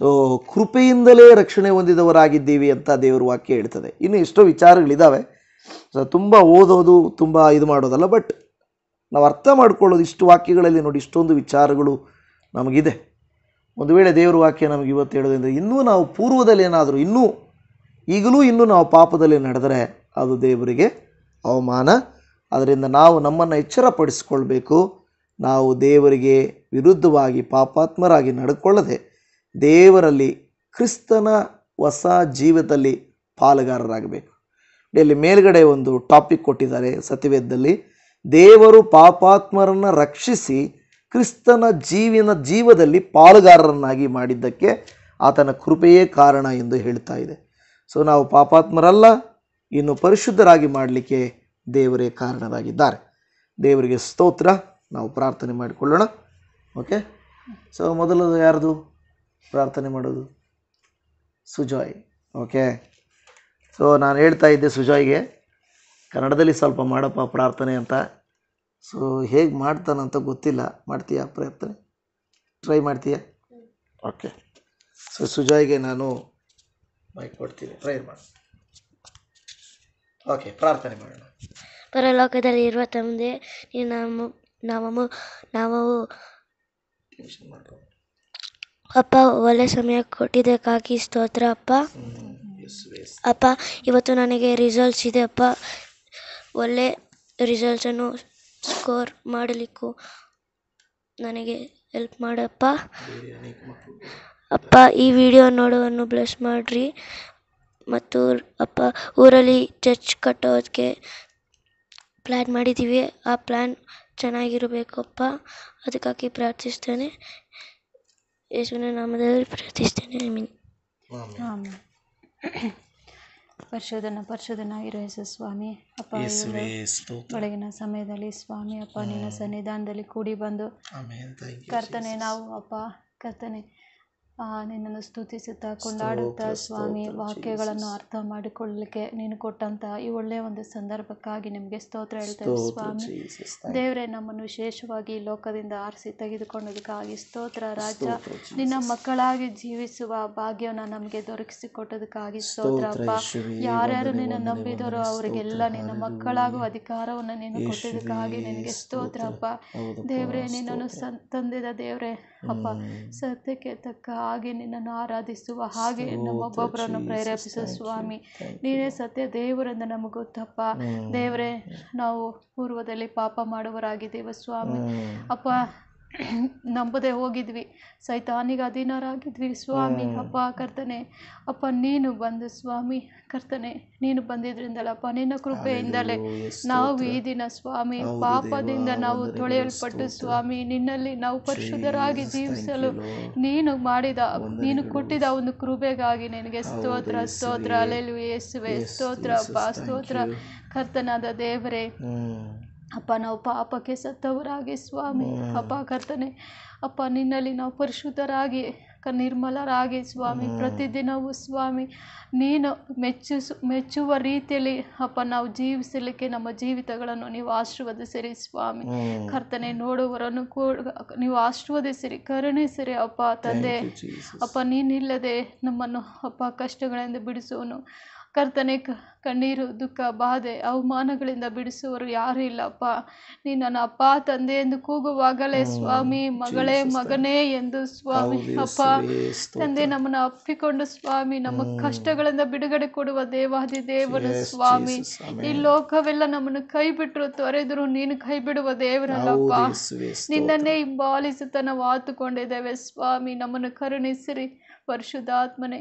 ಸೊ ಕೃಪೆಯಿಂದಲೇ ರಕ್ಷಣೆ ಹೊಂದಿದವರಾಗಿದ್ದೀವಿ ಅಂತ ದೇವರ ವಾಕ್ಯ ಹೇಳ್ತದೆ. ಇನ್ನು ಎಷ್ಟೋ ವಿಚಾರಗಳಿದ್ದಾವೆ. ಸೊ ತುಂಬ ಓದೋದು, ತುಂಬ ಇದು ಮಾಡೋದಲ್ಲ, ಬಟ್ ನಾವು ಅರ್ಥ ಮಾಡ್ಕೊಳ್ಳೋದು ಇಷ್ಟು ವಾಕ್ಯಗಳಲ್ಲಿ ನೋಡಿ, ಇಷ್ಟೊಂದು ವಿಚಾರಗಳು ನಮಗಿದೆ. ಒಂದು ವೇಳೆ ದೇವರ ವಾಕ್ಯ ನಮಗೆ ಇವತ್ತು ಹೇಳೋದ್ರಿಂದ ಇನ್ನೂ ನಾವು ಪೂರ್ವದಲ್ಲಿ ಏನಾದರೂ ಈಗಲೂ ನಾವು ಪಾಪದಲ್ಲಿ ನಡೆದರೆ ಅದು ದೇವರಿಗೆ ಅವಮಾನ. ಅದರಿಂದ ನಾವು ನಮ್ಮನ್ನು ಎಚ್ಚರಪಡಿಸಿಕೊಳ್ಬೇಕು. ನಾವು ದೇವರಿಗೆ ವಿರುದ್ಧವಾಗಿ ಪಾಪಾತ್ಮರಾಗಿ ನಡ್ಕೊಳ್ಳದೆ ದೇವರಲ್ಲಿ ಕ್ರಿಸ್ತನ ಹೊಸ ಜೀವಿತದಲ್ಲಿ ಪಾಲುಗಾರರಾಗಬೇಕು. ಇಲ್ಲಿ ಮೇಲ್ಗಡೆ ಒಂದು ಟಾಪಿಕ್ ಕೊಟ್ಟಿದ್ದಾರೆ ಸತ್ಯವೇದದಲ್ಲಿ, ದೇವರು ಪಾಪಾತ್ಮರನ್ನು ರಕ್ಷಿಸಿ ಕ್ರಿಸ್ತನ ಜೀವದಲ್ಲಿ ಪಾಲುಗಾರರನ್ನಾಗಿ ಮಾಡಿದ್ದಕ್ಕೆ ಆತನ ಕೃಪೆಯೇ ಕಾರಣ ಎಂದು ಹೇಳ್ತಾ ಇದೆ. ಸೊ ನಾವು ಪಾಪಾತ್ಮರಲ್ಲ, ಇನ್ನು ಪರಿಶುದ್ಧರಾಗಿ ಮಾಡಲಿಕ್ಕೆ ದೇವರೇ ಕಾರಣರಾಗಿದ್ದಾರೆ. ದೇವರಿಗೆ ಸ್ತೋತ್ರ. ನಾವು ಪ್ರಾರ್ಥನೆ ಮಾಡಿಕೊಳ್ಳೋಣ. ಓಕೆ. ಸೊ ಮೊದಲು ಯಾರ್ದು ಪ್ರಾರ್ಥನೆ ಮಾಡೋದು? ಸುಜಾಯ್. ಓಕೆ. ಸೊ ನಾನು ಹೇಳ್ತಾ ಇದ್ದೆ ಸುಜಾಯ್ಗೆ, ಕನ್ನಡದಲ್ಲಿ ಸ್ವಲ್ಪ ಮಾಡಪ್ಪ ಪ್ರಾರ್ಥನೆ ಅಂತ. ಸೊ ಹೇಗೆ ಮಾಡ್ತಾನಂತ ಗೊತ್ತಿಲ್ಲ. ಮಾಡ್ತೀಯಾ ಪ್ರಾರ್ಥನೆ? ಟ್ರೈ ಮಾಡ್ತೀಯಾ? ಓಕೆ. ಸೊ ಸುಜಾಯ್ಗೆ ನಾನು ಮೈಕ್ ಕೊಡ್ತೀನಿ, ಟ್ರೈ ಮಾಡಿ. ಓಕೆ, ಪ್ರಾರ್ಥನೆ ಮಾಡೋಣ. ಪರಲೋಕದಲ್ಲಿ ಇರುವ ತಂದೆ, ನಾವು ಅಪ್ಪ ಒಳ್ಳೆ ಸಮಯ ಕೊಟ್ಟಿದ್ದಕ್ಕಾಗಿ ಸ್ತೋತ್ರ ಅಪ್ಪ. ಅಪ್ಪ ಇವತ್ತು ನನಗೆ ರಿಸಲ್ಟ್ಸ್ ಇದೆ ಅಪ್ಪ. ಒಳ್ಳೆ ರಿಸಲ್ಟ್ಸನ್ನು ಸ್ಕೋರ್ ಮಾಡಲಿಕ್ಕೂ ನನಗೆ ಹೆಲ್ಪ್ ಮಾಡಪ್ಪ. ಅಪ್ಪ ಈ ವಿಡಿಯೋ ನೋಡೋವನ್ನು ಬ್ಲೆಸ್ ಮಾಡಿರಿ. ಮತ್ತು ಅಪ್ಪ ಊರಲ್ಲಿ ಚರ್ಚ್ ಕಟ್ಟೋದಕ್ಕೆ ಪ್ಲ್ಯಾನ್ ಮಾಡಿದ್ದೀವಿ. ಆ ಪ್ಲ್ಯಾನ್ ಚೆನ್ನಾಗಿರಬೇಕಪ್ಪ. ಅದಕ್ಕಾಗಿ ಪ್ರಾರ್ಥಿಸ್ತೇನೆ. ಯೇಸುವಿನ ನಾಮದಲ್ಲಿ ಪ್ರಾರ್ಥಿಸ್ತೇನೆ. ಆಮೆನ್. ಪರಿಶುದ್ಧನಾಗಿರೋ ಯೇಸು ಸ್ವಾಮಿ ಅಪ್ಪ, ಬೆಳಗಿನ ಸಮಯದಲ್ಲಿ ಸ್ವಾಮಿ ಅಪ್ಪ ನಿನ್ನ ಸನ್ನಿಧಾನದಲ್ಲಿ ಕೂಡಿ ಬಂದು ಕರ್ತನೆ ನಾವು ಅಪ್ಪ ಕರ್ತನೆ ನಿನ್ನನ್ನು ಸ್ತುತಿಸುತ್ತಾ ಕೊಂಡಾಡುತ್ತಾ ಸ್ವಾಮಿ ವಾಕ್ಯಗಳನ್ನು ಅರ್ಥ ಮಾಡಿಕೊಳ್ಳಲಿಕ್ಕೆ ನೀನು ಕೊಟ್ಟಂತ ಈ ಒಳ್ಳೆಯ ಒಂದು ಸಂದರ್ಭಕ್ಕಾಗಿ ನಿಮಗೆ ಸ್ತೋತ್ರ ಹೇಳ್ತೇವೆ ಸ್ವಾಮಿ. ದೇವರೇ, ನಮ್ಮನ್ನು ವಿಶೇಷವಾಗಿ ಲೋಕದಿಂದ ಆರಿಸಿ ತೆಗೆದುಕೊಂಡದಕ್ಕಾಗಿ ಸ್ತೋತ್ರ ರಾಜ. ನಿನ್ನ ಮಕ್ಕಳಾಗಿ ಜೀವಿಸುವ ಭಾಗ್ಯವನ್ನು ನಮಗೆ ದೊರಕಿಸಿಕೊಟ್ಟದಕ್ಕಾಗಿ ಸ್ತೋತ್ರ ಅಪ್ಪ. ಯಾರ್ಯಾರು ನಿನ್ನ ನಂಬಿದರೋ ಅವರಿಗೆಲ್ಲ ನಿನ್ನ ಮಕ್ಕಳಾಗುವ ಅಧಿಕಾರವನ್ನು ನೀನು ಕೊಟ್ಟಿದ್ದಕ್ಕಾಗಿ ನಿನಗೆ ಸ್ತೋತ್ರ ಅಪ್ಪ. ದೇವರೇ, ನಿನ್ನನ್ನು ತಂದಿದ ದೇವರೇ ಅಪ್ಪ, ಸತ್ಯಕ್ಕೆ ತಕ್ಕ ಹಾಗೆ ನಿನ್ನನ್ನು ಆರಾಧಿಸುವ ಹಾಗೆ ನಮ್ಮೊಬ್ಬೊಬ್ಬರನ್ನು ಪ್ರೇರೇಪಿಸುವ ಸ್ವಾಮಿ. ನೀನೇ ಸತ್ಯ ದೇವರೆಂದು ನಮಗೆ ಗೊತ್ತಪ್ಪ. ದೇವರೇ, ನಾವು ಪೂರ್ವದಲ್ಲಿ ಪಾಪ ಮಾಡುವರಾಗಿದ್ದೇವೆ ಸ್ವಾಮಿ ಅಪ್ಪ. ನಂಬದೆ ಹೋಗಿದ್ವಿ, ಸೈತಾನಿಗೆ ಅಧೀನರಾಗಿದ್ವಿ ಸ್ವಾಮಿ ಅಪ್ಪ ಕರ್ತನೆ. ಅಪ್ಪ ನೀನು ಬಂದು ಸ್ವಾಮಿ ಕರ್ತನೆ, ನೀನು ಬಂದಿದ್ರಿಂದಲಪ್ಪ, ನಿನ್ನ ಕೃಪೆಯಿಂದಲೇ ನಾವು ಈ ದಿನ ಸ್ವಾಮಿ ಪಾಪದಿಂದ ನಾವು ತೊಳೆಯಲ್ಪಟ್ಟು ಸ್ವಾಮಿ ನಿನ್ನಲ್ಲಿ ನಾವು ಪರಿಶುದ್ಧರಾಗಿ ಜೀವಿಸಲು ನೀನು ಕೊಟ್ಟಿದ ಒಂದು ಕೃಪೆಗಾಗಿ ನಿನಗೆ ಸ್ತೋತ್ರ ಸ್ತೋತ್ರ. ಅಲ್ಲೇಲುಯಾ ಯೇಸುವೇ, ಸ್ತೋತ್ರ ಅಪ್ಪ, ಸ್ತೋತ್ರ ಕರ್ತನಾದ ದೇವರೇ ಅಪ್ಪ. ನಾವು ಪಾಪಕ್ಕೆ ಸತ್ತವರಾಗಿ ಸ್ವಾಮಿ ಅಪ್ಪ ಕರ್ತನೆ ಅಪ್ಪ ನಿನ್ನಲ್ಲಿ ನಾವು ಪರಿಶುದ್ಧರಾಗಿ ನಿರ್ಮಲರಾಗಿ ಸ್ವಾಮಿ ಪ್ರತಿದಿನವೂ ಸ್ವಾಮಿ ನೀನು ಮೆಚ್ಚುವ ರೀತಿಯಲ್ಲಿ ಅಪ್ಪ ನಾವು ಜೀವಿಸಲಿಕ್ಕೆ ನಮ್ಮ ಜೀವಿತಗಳನ್ನು ನೀವು ಆಶೀರ್ವದಿಸಿರಿ ಸ್ವಾಮಿ ಕರ್ತನೆ. ನೋಡುವವರನ್ನು ನೀವು ಆಶೀರ್ವದಿಸಿರಿ, ಕರುಣಿಸಿರಿ ಅಪ್ಪ ತಂದೆ ಅಪ್ಪ. ನೀನಿಲ್ಲದೆ ನಮ್ಮನ್ನು ಅಪ್ಪ ಕಷ್ಟಗಳಿಂದ ಬಿಡಿಸುವನು ಕರ್ತನೆ ಕಣ್ಣೀರು, ದುಃಖ, ಬಾಧೆ, ಅವಮಾನಗಳಿಂದ ಬಿಡಿಸುವರು ಯಾರು ಇಲ್ಲಪ್ಪ. ನಿನ್ನನ್ನು ಅಪ್ಪ ತಂದೆ ಎಂದು ಕೂಗುವಾಗಲೇ ಸ್ವಾಮಿ, ಮಗಳೇ ಮಗನೇ ಎಂದು ಸ್ವಾಮಿ ಅಪ್ಪ ತಂದೆ ನಮ್ಮನ್ನು ಅಪ್ಪಿಕೊಂಡು ಸ್ವಾಮಿ ನಮ್ಮ ಕಷ್ಟಗಳಿಂದ ಬಿಡುಗಡೆ ಕೊಡುವ ದೇವಾದಿ ದೇವನು ಸ್ವಾಮಿ. ಈ ಲೋಕವೆಲ್ಲ ನಮ್ಮನ್ನು ಕೈ ಬಿಟ್ಟರು ತೊರೆದ್ರು ನೀನು ಕೈ ಬಿಡುವ ದೇವರಲ್ಲಪ್ಪ. ನಿನ್ನನ್ನೇ ಹಿಂಬಾಲಿಸುತ್ತ ನಾವು ಆತುಕೊಂಡಿದ್ದೇವೆ ಸ್ವಾಮಿ. ನಮ್ಮನ್ನು ಕರುಣಿಸಿರಿ ಪರಿಶುದ್ಧಾತ್ಮನೆ.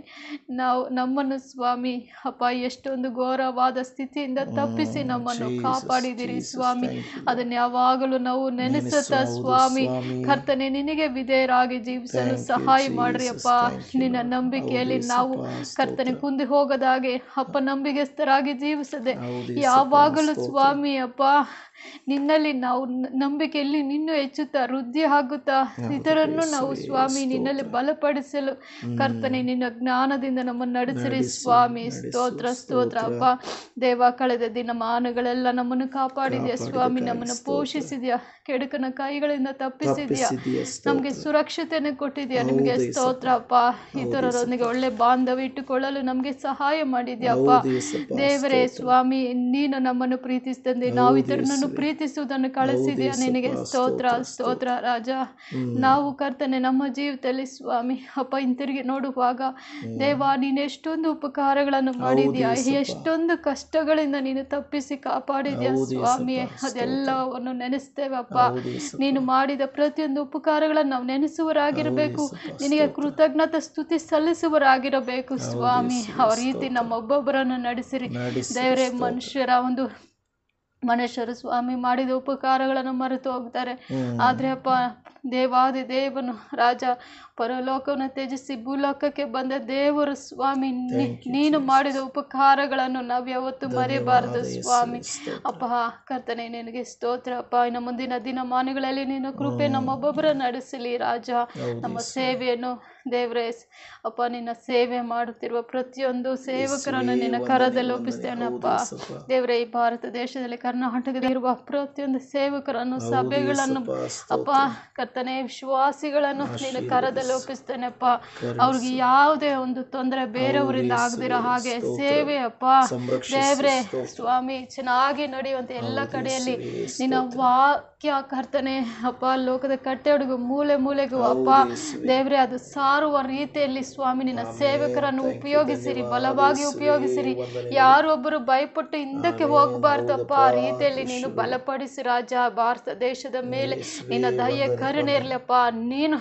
ನಮ್ಮನ್ನು ಸ್ವಾಮಿ ಅಪ್ಪ ಎಷ್ಟೊಂದು ಘೋರವಾದ ಸ್ಥಿತಿಯಿಂದ ತಪ್ಪಿಸಿ ನಮ್ಮನ್ನು ಕಾಪಾಡಿದಿರಿ ಸ್ವಾಮಿ. ಅದನ್ನು ಯಾವಾಗಲೂ ನಾವು ನೆನೆಸುತ್ತಾ ಸ್ವಾಮಿ ಕರ್ತನೆ ನಿನಗೆ ವಿಧೇಯರಾಗಿ ಜೀವಿಸಲು ಸಹಾಯ ಮಾಡ್ರಿ ಅಪ್ಪ. ನಿನ್ನ ನಂಬಿಕೆಯಲ್ಲಿ ನಾವು ಕರ್ತನೆ ಕುಂದಿ ಹೋಗದಾಗೆ ಅಪ್ಪ ನಂಬಿಕೆಸ್ಥರಾಗಿ ಜೀವಿಸದೆ ಯಾವಾಗಲೂ ಸ್ವಾಮಿ ಅಪ್ಪ ನಿನ್ನಲ್ಲಿ ನಾವು ನಂಬಿಕೆಯಲ್ಲಿ ನಿನ್ನೂ ಹೆಚ್ಚುತ್ತಾ ವೃದ್ಧಿ ಆಗುತ್ತಾ ಇತರನ್ನು ನಾವು ಸ್ವಾಮಿ ನಿನ್ನಲ್ಲಿ ಬಲಪಡಿಸಲು ಕರ್ತನೆ ನಿನ್ನ ಜ್ಞಾನದಿಂದ ನಮ್ಮನ್ನು ನಡೆಸಿರಿ ಸ್ವಾಮಿ. ಸ್ತೋತ್ರ ಸ್ತೋತ್ರ ಅಪ್ಪ ದೇವ. ಕಳೆದ ದಿನಮಾನಗಳೆಲ್ಲ ನಮ್ಮನ್ನು ಕಾಪಾಡಿದ್ಯಾ ಸ್ವಾಮಿ, ನಮ್ಮನ್ನು ಪೋಷಿಸಿದ್ಯಾ, ಕೆಡುಕನ ಕೈಗಳಿಂದ ತಪ್ಪಿಸಿದ್ಯಾ, ನಮ್ಗೆ ಸುರಕ್ಷತೆಯನ್ನು ಕೊಟ್ಟಿದ್ಯಾ. ನಿಮ್ಗೆ ಸ್ತೋತ್ರ ಅಪ್ಪ. ಇತರರೊಂದಿಗೆ ಒಳ್ಳೆ ಬಾಂಧವ್ಯ ಇಟ್ಟುಕೊಳ್ಳಲು ನಮ್ಗೆ ಸಹಾಯ ಮಾಡಿದ್ಯಾ ಅಪ್ಪ ದೇವರೇ ಸ್ವಾಮಿ. ನೀನು ನಮ್ಮನ್ನು ಪ್ರೀತಿಸಿದಂತೆ ನಾವು ಇತರನನ್ನು ಪ್ರೀತಿಸುವುದನ್ನು ಕಳಿಸಿದ್ಯಾ. ನಿನಗೆ ಸ್ತೋತ್ರ ಸ್ತೋತ್ರ ರಾಜ. ನಾವು ಕರ್ತನೆ ನಮ್ಮ ಜೀವಿತದಲ್ಲಿ ಸ್ವಾಮಿ ಅಪ್ಪ ಹಿಂತಿರುಗಿ ನೋಡುವಾಗ ದೇವ ನೀನು ಎಷ್ಟೊಂದು ಉಪಕಾರಗಳನ್ನು ಮಾಡಿದ್ಯಾ, ಎಷ್ಟೊಂದು ಕಷ್ಟಗಳಿಂದ ನೀನು ತಪ್ಪಿಸಿ ಕಾಪಾಡಿದ್ಯಾ ಸ್ವಾಮಿ. ಅದೆಲ್ಲವನ್ನು ನೆನೆಸ್ತೇವೆ ಅಪ್ಪ. ನೀನು ಮಾಡಿದ ಪ್ರತಿಯೊಂದು ಉಪಕಾರಗಳನ್ನು ನಾವು ನೆನೆಸುವರಾಗಿರಬೇಕು, ನಿನಗೆ ಕೃತಜ್ಞತಾ ಸ್ತುತಿ ಸಲ್ಲಿಸುವರಾಗಿರಬೇಕು ಸ್ವಾಮಿ. ಆ ರೀತಿ ನಮ್ಮೊಬ್ಬೊಬ್ಬರನ್ನು ನಡೆಸಿರಿ ದೇವರೇ. ಮನುಷ್ಯರು ಸ್ವಾಮಿ ಮಾಡಿದ ಉಪಕಾರಗಳನ್ನು ಮರೆತು ಹೋಗ್ತಾರೆ. ಆದ್ರೆ ಅಪ್ಪ ದೇವಾದಿ ದೇವನು ರಾಜ ಪರಲೋಕವನ್ನು ತ್ಯಜಿಸಿ ಭೂಲೋಕಕ್ಕೆ ಬಂದ ದೇವರು ಸ್ವಾಮಿ. ನೀನು ಮಾಡಿದ ಉಪಕಾರಗಳನ್ನು ನಾವು ಯಾವತ್ತು ಮರೆಯಬಾರದು ಸ್ವಾಮಿ ಅಪ್ಪ. ಕರ್ತನೆ ನಿನಗೆ ಸ್ತೋತ್ರ ಅಪ್ಪ. ಇನ್ನು ಮುಂದಿನ ದಿನಮಾನಗಳಲ್ಲಿ ನಿನ್ನ ಕೃಪೆ ನಮ್ಮೊಬ್ಬೊಬ್ಬರ ನಡೆಸಲಿ ರಾಜ. ನಮ್ಮ ಸೇವೆಯನ್ನು ದೇವರೇ ಅಪ್ಪ ನಿನ್ನ ಸೇವೆ ಮಾಡುತ್ತಿರುವ ಪ್ರತಿಯೊಂದು ಸೇವಕರನ್ನು ನಿನ್ನ ಕರದಲ್ಲಿ ಒಪ್ಪಿಸ್ತೇನಪ್ಪ ದೇವರೇ. ಈ ಭಾರತ ದೇಶದಲ್ಲಿ ಕರ್ನಾಟಕದಲ್ಲಿರುವ ಪ್ರತಿಯೊಂದು ಸೇವಕರನ್ನು, ಸಭೆಗಳನ್ನು ಅಪ್ಪ ಕರ್ತನೆ ವಿಶ್ವಾಸಿಗಳನ್ನು ನಿನ್ನ ಕರದಲ್ಲಿ ಒಪ್ಪಿಸ್ತೇನೆಪ್ಪ. ಅವ್ರಿಗೆ ಯಾವುದೇ ಒಂದು ತೊಂದರೆ ಬೇರೆಯವರಿಂದ ಆಗದಿರೋ ಹಾಗೆ ಸೇವೆ ಅಪ್ಪ ದೇವರೇ ಸ್ವಾಮಿ ಚೆನ್ನಾಗಿ ನಡೆಯುವಂತೆ ಎಲ್ಲ ಕಡೆಯಲ್ಲಿ ನಿನ್ನ ವಾಕ್ಯ ಕರ್ತನೆ ಅಪ್ಪ ಲೋಕದ ಕಟ್ಟೆಯೊಳಗೂ ಮೂಲೆ ಮೂಲೆಗೂ ಅಪ್ಪ ದೇವರೇ ಅದು ಸಾರುವ ರೀತಿಯಲ್ಲಿ ಸ್ವಾಮಿ ನಿನ್ನ ಸೇವಕರನ್ನು ಉಪಯೋಗಿಸಿರಿ, ಬಲವಾಗಿ ಉಪಯೋಗಿಸಿರಿ. ಯಾರೊಬ್ಬರು ಭಯಪಟ್ಟು ಹಿಂದಕ್ಕೆ ಹೋಗಬಾರ್ದು ಅಪ್ಪ. ಆ ರೀತಿಯಲ್ಲಿ ನೀನು ಬಲಪಡಿಸಿ ರಾಜ. ಭಾರತ ದೇಶದ ಮೇಲೆ ನಿನ್ನ ದಯೆ ಕರುಣೆ ಇರಲಪ್ಪ. ನೀನು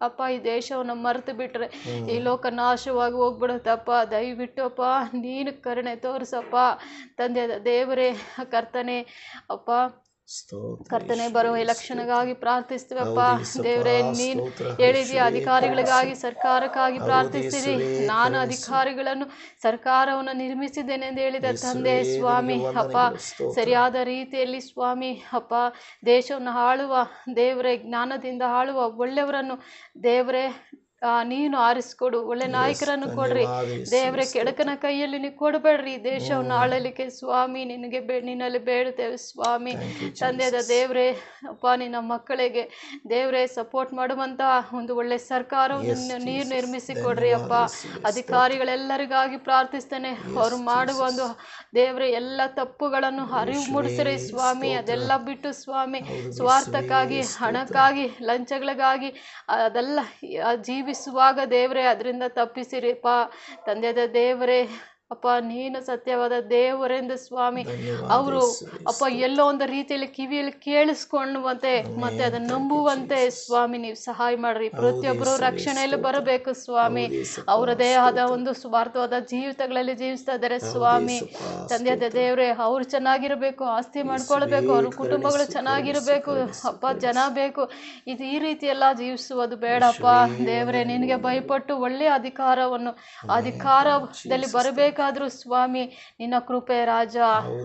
ಅಪ್ಪ ಈ ದೇಶವನ್ನು ಮರೆತು ಬಿಟ್ರೆ ಈ ಲೋಕ ನಾಶವಾಗಿ ಹೋಗ್ಬಿಡುತ್ತಪ್ಪ. ದಯವಿಟ್ಟು ಅಪ್ಪ ನೀನು ಕರುಣೆ ತೋರಿಸಪ್ಪ ತಂದೆ ದೇವರೇ. ಕರ್ತನೆ ಅಪ್ಪ ಕರ್ತನೆ ಬರುವ ಎಲೆಕ್ಷನ್ಗಾಗಿ ಪ್ರಾರ್ಥಿಸ್ತೀವಪ್ಪ ದೇವರೇ. ನೀನು ಹೇಳಿದೀಯ ಅಧಿಕಾರಿಗಳಿಗಾಗಿ ಸರ್ಕಾರಕ್ಕಾಗಿ ಪ್ರಾರ್ಥಿಸ್ತೀರಿ. ನಾನು ಅಧಿಕಾರಿಗಳನ್ನು ಸರ್ಕಾರವನ್ನು ನಿರ್ಮಿಸಿದ್ದೇನೆ ಎಂದು ಹೇಳಿದ ತಂದೆ ಸ್ವಾಮಿ ಅಪ್ಪ ಸರಿಯಾದ ರೀತಿಯಲ್ಲಿ ಸ್ವಾಮಿ ಅಪ್ಪ ದೇಶವನ್ನು ಆಳುವ ದೇವರೇ, ಜ್ಞಾನದಿಂದ ಆಳುವ ಒಳ್ಳೆಯವರನ್ನು ದೇವರೇ ನೀನು ಆರಿಸ್ಕೊಡು. ಒಳ್ಳೆ ನಾಯಕರನ್ನು ಕೊಡ್ರಿ ದೇವರೇ. ಕೆಡಕನ ಕೈಯಲ್ಲಿ ನೀವು ಕೊಡಬೇಡ್ರಿ ದೇಶವನ್ನು ಆಳಲಿಕ್ಕೆ ಸ್ವಾಮಿ. ನಿನ್ನಲ್ಲಿ ಬೇಡುತ್ತೇವೆ ಸ್ವಾಮಿ ತಂದೆದ ದೇವರೇ ಅಪ್ಪ. ನಿನ್ನ ಮಕ್ಕಳಿಗೆ ದೇವರೇ ಸಪೋರ್ಟ್ ಮಾಡುವಂತ ಒಂದು ಒಳ್ಳೆ ಸರ್ಕಾರವನ್ನು ನೀರು ನಿರ್ಮಿಸಿ ಕೊಡ್ರಿ ಅಪ್ಪ. ಅಧಿಕಾರಿಗಳೆಲ್ಲರಿಗಾಗಿ ಪ್ರಾರ್ಥಿಸ್ತೇನೆ. ಅವರು ಮಾಡುವ ಒಂದು ದೇವರೇ ಎಲ್ಲ ತಪ್ಪುಗಳನ್ನು ಅರಿವು ಮೂಡಿಸಿರಿ ಸ್ವಾಮಿ. ಅದೆಲ್ಲ ಬಿಟ್ಟು ಸ್ವಾಮಿ ಸ್ವಾರ್ಥಕ್ಕಾಗಿ, ಹಣಕ್ಕಾಗಿ, ಲಂಚಗಳಿಗಾಗಿ ಅದೆಲ್ಲ ಜೀವಿಸುವಾಗ ದೇವರೇ ಅದರಿಂದ ತಪ್ಪಿಸಿರಿಪ್ಪ ತಂದೆದ ದೇವರೇ ಅಪ್ಪ. ನೀನು ಸತ್ಯವಾದ ದೇವರೆಂದು ಸ್ವಾಮಿ ಅವರು ಅಪ್ಪ ಎಲ್ಲೋ ಒಂದು ರೀತಿಯಲ್ಲಿ ಕಿವಿಯಲ್ಲಿ ಕೇಳಿಸ್ಕೊಳ್ಳುವಂತೆ ಮತ್ತೆ ಅದನ್ನು ನಂಬುವಂತೆ ಸ್ವಾಮಿ ನೀವು ಸಹಾಯ ಮಾಡ್ರಿ. ಪ್ರತಿಯೊಬ್ಬರು ರಕ್ಷಣೆಯಲ್ಲಿ ಬರಬೇಕು ಸ್ವಾಮಿ. ಅವರದೇ ಆದ ಒಂದು ಸ್ವಾರ್ಥವಾದ ಜೀವಿತಗಳಲ್ಲಿ ಜೀವಿಸ್ತಾ ಇದ್ದಾರೆ ಸ್ವಾಮಿ ತಂದೆಯಾದ ದೇವರೇ. ಅವ್ರು ಚೆನ್ನಾಗಿರ್ಬೇಕು, ಆಸ್ತಿ ಮಾಡ್ಕೊಳ್ಬೇಕು, ಅವ್ರ ಕುಟುಂಬಗಳು ಚೆನ್ನಾಗಿರ್ಬೇಕು ಅಪ್ಪ, ಜನ ಬೇಕು. ಇದು ಈ ರೀತಿ ಎಲ್ಲ ಜೀವಿಸುವುದು ಬೇಡಪ್ಪ ದೇವರೇ. ನಿನಗೆ ಭಯಪಟ್ಟು ಒಳ್ಳೆಯ ಅಧಿಕಾರದಲ್ಲಿ ಬರಬೇಕಾದ್ರೂ ಸ್ವಾಮಿ ನಿನ್ನ ಕೃಪೆ ರಾಜ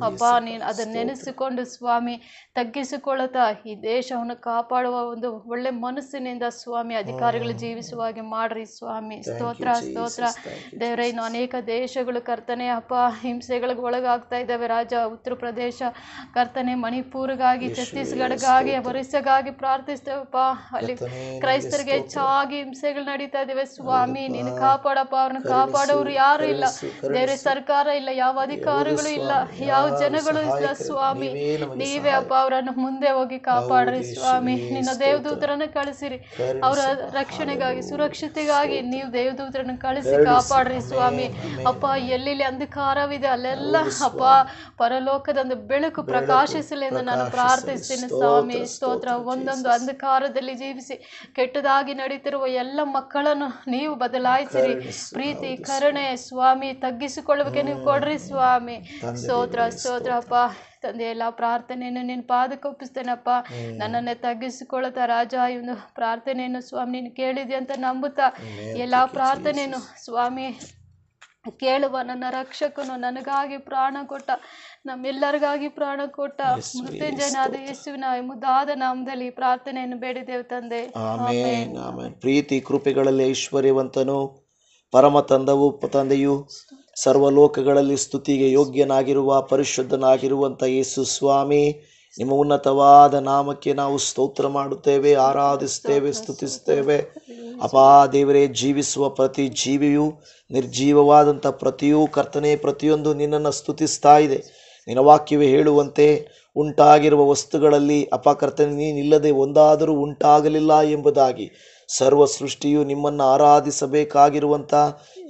ಅಪ್ಪ. ನೀನು ಅದನ್ನ ನೆನೆಸಿಕೊಂಡು ಸ್ವಾಮಿ ತಗ್ಗಿಸಿಕೊಳ್ಳುತ್ತಾ ಈ ದೇಶವನ್ನು ಕಾಪಾಡುವ ಒಂದು ಒಳ್ಳೆ ಮನಸ್ಸಿನಿಂದ ಸ್ವಾಮಿ ಅಧಿಕಾರಿಗಳು ಜೀವಿಸುವ ಹಾಗೆ ಮಾಡ್ರಿ ಸ್ವಾಮಿ. ಸ್ತೋತ್ರ ಸ್ತೋತ್ರ ದೇವರೇ. ಇನ್ನು ಅನೇಕ ದೇಶಗಳು ಕರ್ತನೆ ಅಪ್ಪ ಹಿಂಸೆಗಳಿಗೆ ಒಳಗಾಗ್ತಾ ಇದ್ದಾವೆ ರಾಜ. ಉತ್ತರ ಪ್ರದೇಶ ಕರ್ತನೆ, ಮಣಿಪುರ್ಗಾಗಿ, ಛತ್ತೀಸ್ಗಢಗಾಗಿ, ಒರಿಸ್ಸಾಗಾಗಿ ಪ್ರಾರ್ಥಿಸ್ತೇವಪ್ಪ. ಅಲ್ಲಿ ಕ್ರೈಸ್ತರಿಗೆ ಹೆಚ್ಚಾಗಿ ಹಿಂಸೆಗಳು ನಡೀತಾ ಇದ್ದಾವೆ ಸ್ವಾಮಿ. ನೀನು ಕಾಪಾಡಪ್ಪ. ಅವ್ರನ್ನ ಕಾಪಾಡೋರು ಯಾರು ಇಲ್ಲ ದೇವರೇ ಸರ್ಕಾರ ಇಲ್ಲ, ಯಾವ ಅಧಿಕಾರಿಗಳು ಇಲ್ಲ, ಯಾವ ಜನಗಳು ಇಲ್ಲ ಸ್ವಾಮಿ. ನೀವೇ ಅಪ್ಪ ಅವರನ್ನು ಮುಂದೆ ಹೋಗಿ ಕಾಪಾಡ್ರಿ ಸ್ವಾಮಿ. ನಿನ್ನ ದೇವದೂತರನ್ನು ಕಳಿಸಿರಿ, ಅವರ ರಕ್ಷಣೆಗಾಗಿ ಸುರಕ್ಷತೆಗಾಗಿ ನೀವು ದೇವದೂತರನ್ನು ಕಳಿಸಿ ಕಾಪಾಡ್ರಿ ಸ್ವಾಮಿ. ಅಪ್ಪ ಎಲ್ಲೆಲ್ಲಿ ಅಂಧಕಾರವಿದೆ ಅಲ್ಲೆಲ್ಲ ಅಪ್ಪ ಪರಲೋಕದ ಬೆಳಕು ಪ್ರಕಾಶಿಸಲಿ ಎಂದು ನಾನು ಪ್ರಾರ್ಥಿಸ್ತೀನಿ ಸ್ವಾಮಿ. ಸ್ತೋತ್ರ. ಒಂದೊಂದು ಅಂಧಕಾರದಲ್ಲಿ ಜೀವಿಸಿ ಕೆಟ್ಟದಾಗಿ ನಡೀತಿರುವ ಎಲ್ಲ ಮಕ್ಕಳನ್ನು ನೀವು ಬದಲಾಯಿಸಿರಿ. ಪ್ರೀತಿ ಕರುಣೆ ಸ್ವಾಮಿ ತಗ್ಗಿಸಿಕೊಳ್ಳುವಿಕೆ ನೀವು ಕೊಡ್ರಿ ಸ್ವಾಮಿ. ಸ್ತೋತ್ರ ಸ್ತೋತ್ರ ಅಪ್ಪ ತಂದೆ. ಎಲ್ಲ ಪ್ರಾರ್ಥನೆಯನ್ನು ನಿನ್ನ ಪಾದಕ್ಕೆ ಒಪ್ಪಿಸ್ತೇನಪ್ಪ. ನನ್ನನ್ನೇ ತಗ್ಗಿಸಿಕೊಳ್ಳುತ್ತಾ ರಾಜ ಈ ಒಂದು ಪ್ರಾರ್ಥನೆಯನ್ನು ಸ್ವಾಮಿ ನೀನು ಕೇಳಿದೆ ಅಂತ ನಂಬುತ್ತಾ ಎಲ್ಲ ಪ್ರಾರ್ಥನೆಯನ್ನು ಸ್ವಾಮಿ ಕೇಳುವ ನನ್ನ ರಕ್ಷಕನು ನನಗಾಗಿ ಪ್ರಾಣ ಕೊಟ್ಟ, ನಮ್ಮೆಲ್ಲರಿಗಾಗಿ ಪ್ರಾಣ ಕೊಟ್ಟ ಮೃತ್ಯುಂಜಯನಾದ ಯೇಸುವಿನ ಮುದ್ದಾದ ನಾಮದಲ್ಲಿ ಪ್ರಾರ್ಥನೆಯನ್ನು ಬೇಡಿದೆವು ತಂದೆ. Amen amen. ಪ್ರೀತಿ ಕೃಪೆಗಳಲ್ಲಿ ಐಶ್ವರ್ಯವಂತನು ಪರಮ ತಂದೆಯು ಸರ್ವಲೋಕಗಳಲ್ಲಿ ಸ್ತುತಿಗೆ ಯೋಗ್ಯನಾಗಿರುವ ಪರಿಶುದ್ಧನಾಗಿರುವಂಥ ಯೇಸು ಸ್ವಾಮಿ, ನಿಮ್ಮ ಉನ್ನತವಾದ ನಾಮಕ್ಕೆ ನಾವು ಸ್ತೋತ್ರ ಮಾಡುತ್ತೇವೆ, ಆರಾಧಿಸ್ತೇವೆ, ಸ್ತುತಿಸ್ತೇವೆ. ಅಪಾ ದೇವರೇ, ಜೀವಿಸುವ ಪ್ರತಿ ಜೀವಿಯು ನಿರ್ಜೀವವಾದಂಥ ಪ್ರತಿಯೊಂದು ಪ್ರತಿಯೊಂದು ನಿನ್ನನ್ನು ಸ್ತುತಿಸ್ತಾ ಇದೆ. ನಿನ್ನ ವಾಕ್ಯವೇ ಹೇಳುವಂತೆ ಉಂಟಾಗಿರುವ ವಸ್ತುಗಳಲ್ಲಿ ಅಪ ಕರ್ತನೆ ನೀನಿಲ್ಲದೆ ಒಂದಾದರೂ ಉಂಟಾಗಲಿಲ್ಲ ಎಂಬುದಾಗಿ ಸರ್ವ ಸೃಷ್ಟಿಯು ನಿಮ್ಮನ್ನು ಆರಾಧಿಸಬೇಕಾಗಿರುವಂಥ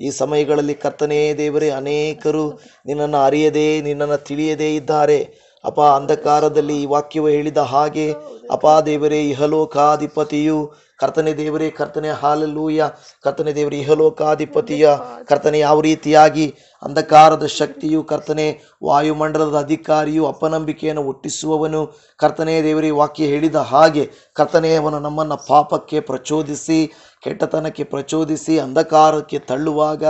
ಈ ಸಮಯಗಳಲ್ಲಿ ಕರ್ತನೇ ದೇವರೇ, ಅನೇಕರು ನಿನ್ನನ್ನು ಅರಿಯದೇ ನಿನ್ನನ್ನು ತಿಳಿಯದೇ ಇದ್ದಾರೆ. ಅಪ ಅಂಧಕಾರದಲ್ಲಿ ಈ ವಾಕ್ಯವು ಹೇಳಿದ ಹಾಗೆ ಅಪ ದೇವರೇ, ಇಹಲೋಕಾಧಿಪತಿಯು ಕರ್ತನೆ ದೇವರೇ, ಕರ್ತನೆ ಹಾಲೆಲೂಯ, ಕರ್ತನೆ ದೇವರೇ, ಇಹಲೋಕಾಧಿಪತಿಯ ಕರ್ತನೆ ಯಾವ ರೀತಿಯಾಗಿ ಅಂಧಕಾರದ ಶಕ್ತಿಯು ಕರ್ತನೆ ವಾಯುಮಂಡಲದ ಅಧಿಕಾರಿಯು ಅಪನಂಬಿಕೆಯನ್ನು ಹುಟ್ಟಿಸುವವನು ಕರ್ತನೆ ದೇವರೇ ವಾಕ್ಯ ಹೇಳಿದ ಹಾಗೆ ಕರ್ತನೆ ಅವನು ನಮ್ಮನ್ನು ಪಾಪಕ್ಕೆ ಪ್ರಚೋದಿಸಿ ಕೆಟ್ಟತನಕ್ಕೆ ಪ್ರಚೋದಿಸಿ ಅಂಧಕಾರಕ್ಕೆ ತಳ್ಳುವಾಗ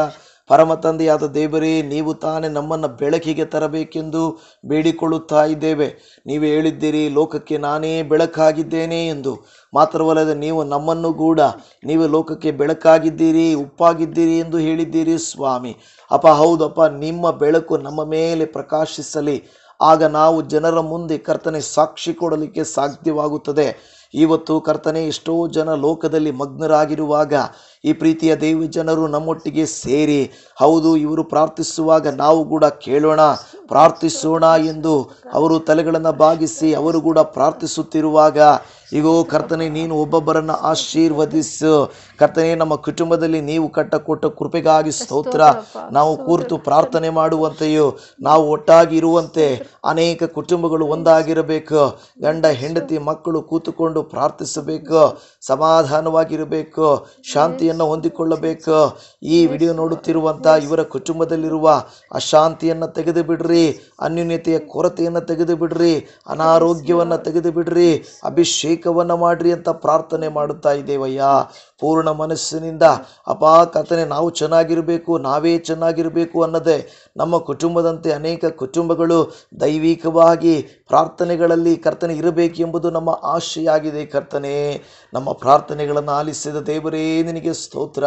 ಪರಮ ತಂದೆಯಾದ ದೇವರೇ, ನೀವು ತಾನೇ ನಮ್ಮನ್ನು ಬೆಳಕಿಗೆ ತರಬೇಕೆಂದು ಬೇಡಿಕೊಳ್ಳುತ್ತಾ ಇದ್ದೇವೆ. ನೀವು ಹೇಳಿದ್ದೀರಿ, ಲೋಕಕ್ಕೆ ನಾನೇ ಬೆಳಕಾಗಿದ್ದೇನೆ ಎಂದು. ಮಾತ್ರವಲ್ಲದೆ ನೀವು ನಮ್ಮನ್ನು ಕೂಡ ನೀವು ಲೋಕಕ್ಕೆ ಬೆಳಕಾಗಿದ್ದೀರಿ, ಉಪ್ಪಾಗಿದ್ದೀರಿ ಎಂದು ಹೇಳಿದ್ದೀರಿ ಸ್ವಾಮಿ. ಅಪ್ಪ ಹೌದಪ್ಪ, ನಿಮ್ಮ ಬೆಳಕು ನಮ್ಮ ಮೇಲೆ ಪ್ರಕಾಶಿಸಲಿ, ಆಗ ನಾವು ಜನರ ಮುಂದೆ ಕರ್ತನೆ ಸಾಕ್ಷಿ ಕೊಡಲಿಕ್ಕೆ ಸಾಧ್ಯವಾಗುತ್ತದೆ. ಇವತ್ತು ಕರ್ತನೆ ಎಷ್ಟೋ ಜನ ಲೋಕದಲ್ಲಿ ಮಗ್ನರಾಗಿರುವಾಗ ಈ ಪ್ರೀತಿಯ ದೇವಿ ಜನರು ನಮ್ಮೊಟ್ಟಿಗೆ ಸೇರಿ ಹೌದು ಇವರು ಪ್ರಾರ್ಥಿಸುವಾಗ ನಾವು ಕೂಡ ಕೇಳೋಣ, ಪ್ರಾರ್ಥಿಸೋಣ ಎಂದು ಅವರು ತಲೆಗಳನ್ನು ಬಾಗಿಸಿ ಅವರು ಕೂಡ ಪ್ರಾರ್ಥಿಸುತ್ತಿರುವಾಗ ಈಗೋ ಕರ್ತನೆ ನೀನು ಒಬ್ಬೊಬ್ಬರನ್ನು ಆಶೀರ್ವದಿಸು ಕರ್ತನೆ. ನಮ್ಮ ಕುಟುಂಬದಲ್ಲಿ ನೀವು ಕಟ್ಟಕೊಟ್ಟ ಕೃಪೆಗಾಗಿ ಸ್ತೋತ್ರ. ನಾವು ಕೂರ್ತು ಪ್ರಾರ್ಥನೆ ಮಾಡುವಂತೆಯೋ ನಾವು ಒಟ್ಟಾಗಿ ಇರುವಂತೆ ಅನೇಕ ಕುಟುಂಬಗಳು ಒಂದಾಗಿರಬೇಕು. ಗಂಡ ಹೆಂಡತಿ ಮಕ್ಕಳು ಕೂತುಕೊಂಡು ಪ್ರಾರ್ಥಿಸಬೇಕು, ಸಮಾಧಾನವಾಗಿರಬೇಕು, ಶಾಂತಿಯನ್ನು ಹೊಂದಿಕೊಳ್ಳಬೇಕು. ಈ ವಿಡಿಯೋ ನೋಡುತ್ತಿರುವಂಥ ಇವರ ಕುಟುಂಬದಲ್ಲಿರುವ ಅಶಾಂತಿಯನ್ನು ತೆಗೆದು ಬಿಡ್ರಿ, ಅನ್ಯೂನ್ಯತೆಯ ಕೊರತೆಯನ್ನು ತೆಗೆದು ಬಿಡ್ರಿ, ಅನಾರೋಗ್ಯವನ್ನು ತೆಗೆದು ಬಿಡ್ರಿ, ಅಭಿಷೇಕವನ್ನು ಮಾಡ್ರಿ ಅಂತ ಪ್ರಾರ್ಥನೆ ಮಾಡುತ್ತಾ ಇದ್ದೇವಯ್ಯ. ಪೂರ್ಣ ಮನಸ್ಸಿನಿಂದ ಅಪಾ ಕರ್ತನೆ ನಾವು ಚೆನ್ನಾಗಿರಬೇಕು, ನಾವೇ ಚೆನ್ನಾಗಿರಬೇಕು ಅನ್ನೋದೇ ನಮ್ಮ ಕುಟುಂಬದಂತೆ ಅನೇಕ ಕುಟುಂಬಗಳು ದೈವಿಕವಾಗಿ ಪ್ರಾರ್ಥನೆಗಳಲ್ಲಿ ಕರ್ತನೆ ಇರಬೇಕೆಂಬುದು ನಮ್ಮ ಆಶೆಯಾಗಿದೆ. ಕರ್ತನೆ, ನಮ್ಮ ಪ್ರಾರ್ಥನೆಗಳನ್ನು ಆಲಿಸಿದ ದೇವರೇ ನಿನಗೆ ಸ್ತೋತ್ರ.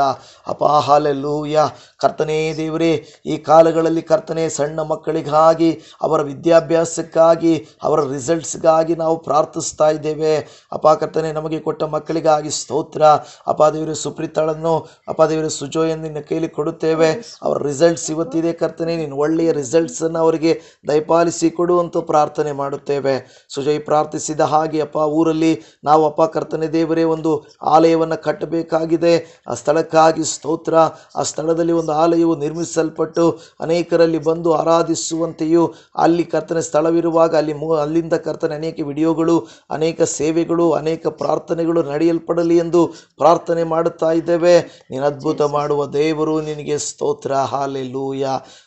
ಅಪಾ ಹಾಲೆಲೂಯ. ಕರ್ತನೇ ದೇವರೇ, ಈ ಕಾಲಗಳಲ್ಲಿ ಕರ್ತನೆ ಸಣ್ಣ ಮಕ್ಕಳಿಗಾಗಿ ಅವರ ವಿದ್ಯಾಭ್ಯಾಸಕ್ಕಾಗಿ ಅವರ ರಿಸಲ್ಟ್ಸ್ಗಾಗಿ ನಾವು ಪ್ರಾರ್ಥಿಸ್ತಾ ಇದ್ದೇವೆ. ಅಪಾ ಕರ್ತನೆ ನಮಗೆ ಕೊಟ್ಟ ಮಕ್ಕಳಿಗಾಗಿ ಸ್ತೋತ್ರ. ಅಪಾ ದೇವರೇ, ಸುಪ್ರೀತಾಳನ್ನು ಅಪಾ ದೇವರೇ ಸುಜೋಯನ್ನು ನಿನ್ನ ಕೈಲಿ ಕೊಡುತ್ತೇವೆ. ಅವರ ರಿಸಲ್ಟ್ಸ್ ಇವತ್ತಿದೆ ಕರ್ತನೆ, ನೀನು ಒಳ್ಳೆಯ ರಿಸಲ್ಟ್ಸನ್ನು ಅವರಿಗೆ ದಯಪಾಲಿಸಿ ಕೊಡುವಂತ ಪ್ರಾರ್ಥನೆ ಮಾಡುತ್ತೇವೆ. ಸುಜಯ್ ಪ್ರಾರ್ಥಿಸಿದ ಹಾಗೆ ಅಪ್ಪ ಊರಲ್ಲಿ ನಾವು ಅಪ್ಪ ಕರ್ತನೆ ದೇವರೇ ಒಂದು ಆಲಯವನ್ನು ಕಟ್ಟಬೇಕಾಗಿದೆ. ಆ ಸ್ಥಳಕ್ಕಾಗಿ ಸ್ತೋತ್ರ. ಆ ಸ್ಥಳದಲ್ಲಿ ಒಂದು ಆಲಯವು ನಿರ್ಮಿಸಲ್ಪಟ್ಟು ಅನೇಕರಲ್ಲಿ ಬಂದು ಆರಾಧಿಸುವಂತೆಯೂ ಅಲ್ಲಿ ಕರ್ತನೆ ಸ್ಥಳವಿರುವಾಗ ಅಲ್ಲಿಂದ ಕರ್ತನೆ ಅನೇಕ ವಿಡಿಯೋಗಳು, ಅನೇಕ ಸೇವೆಗಳು, ಅನೇಕ ಪ್ರಾರ್ಥನೆಗಳು ನಡೆಯಲ್ಪಡಲಿ ಎಂದು ಪ್ರಾರ್ಥನೆ ಮಾಡುತ್ತಾ ಇದ್ದೇವೆ. ನೀನು ಅದ್ಭುತ ಮಾಡುವ ದೇವರು, ನಿನಗೆ ಸ್ತೋತ್ರ. ಹಾಲೆಲೂಯ.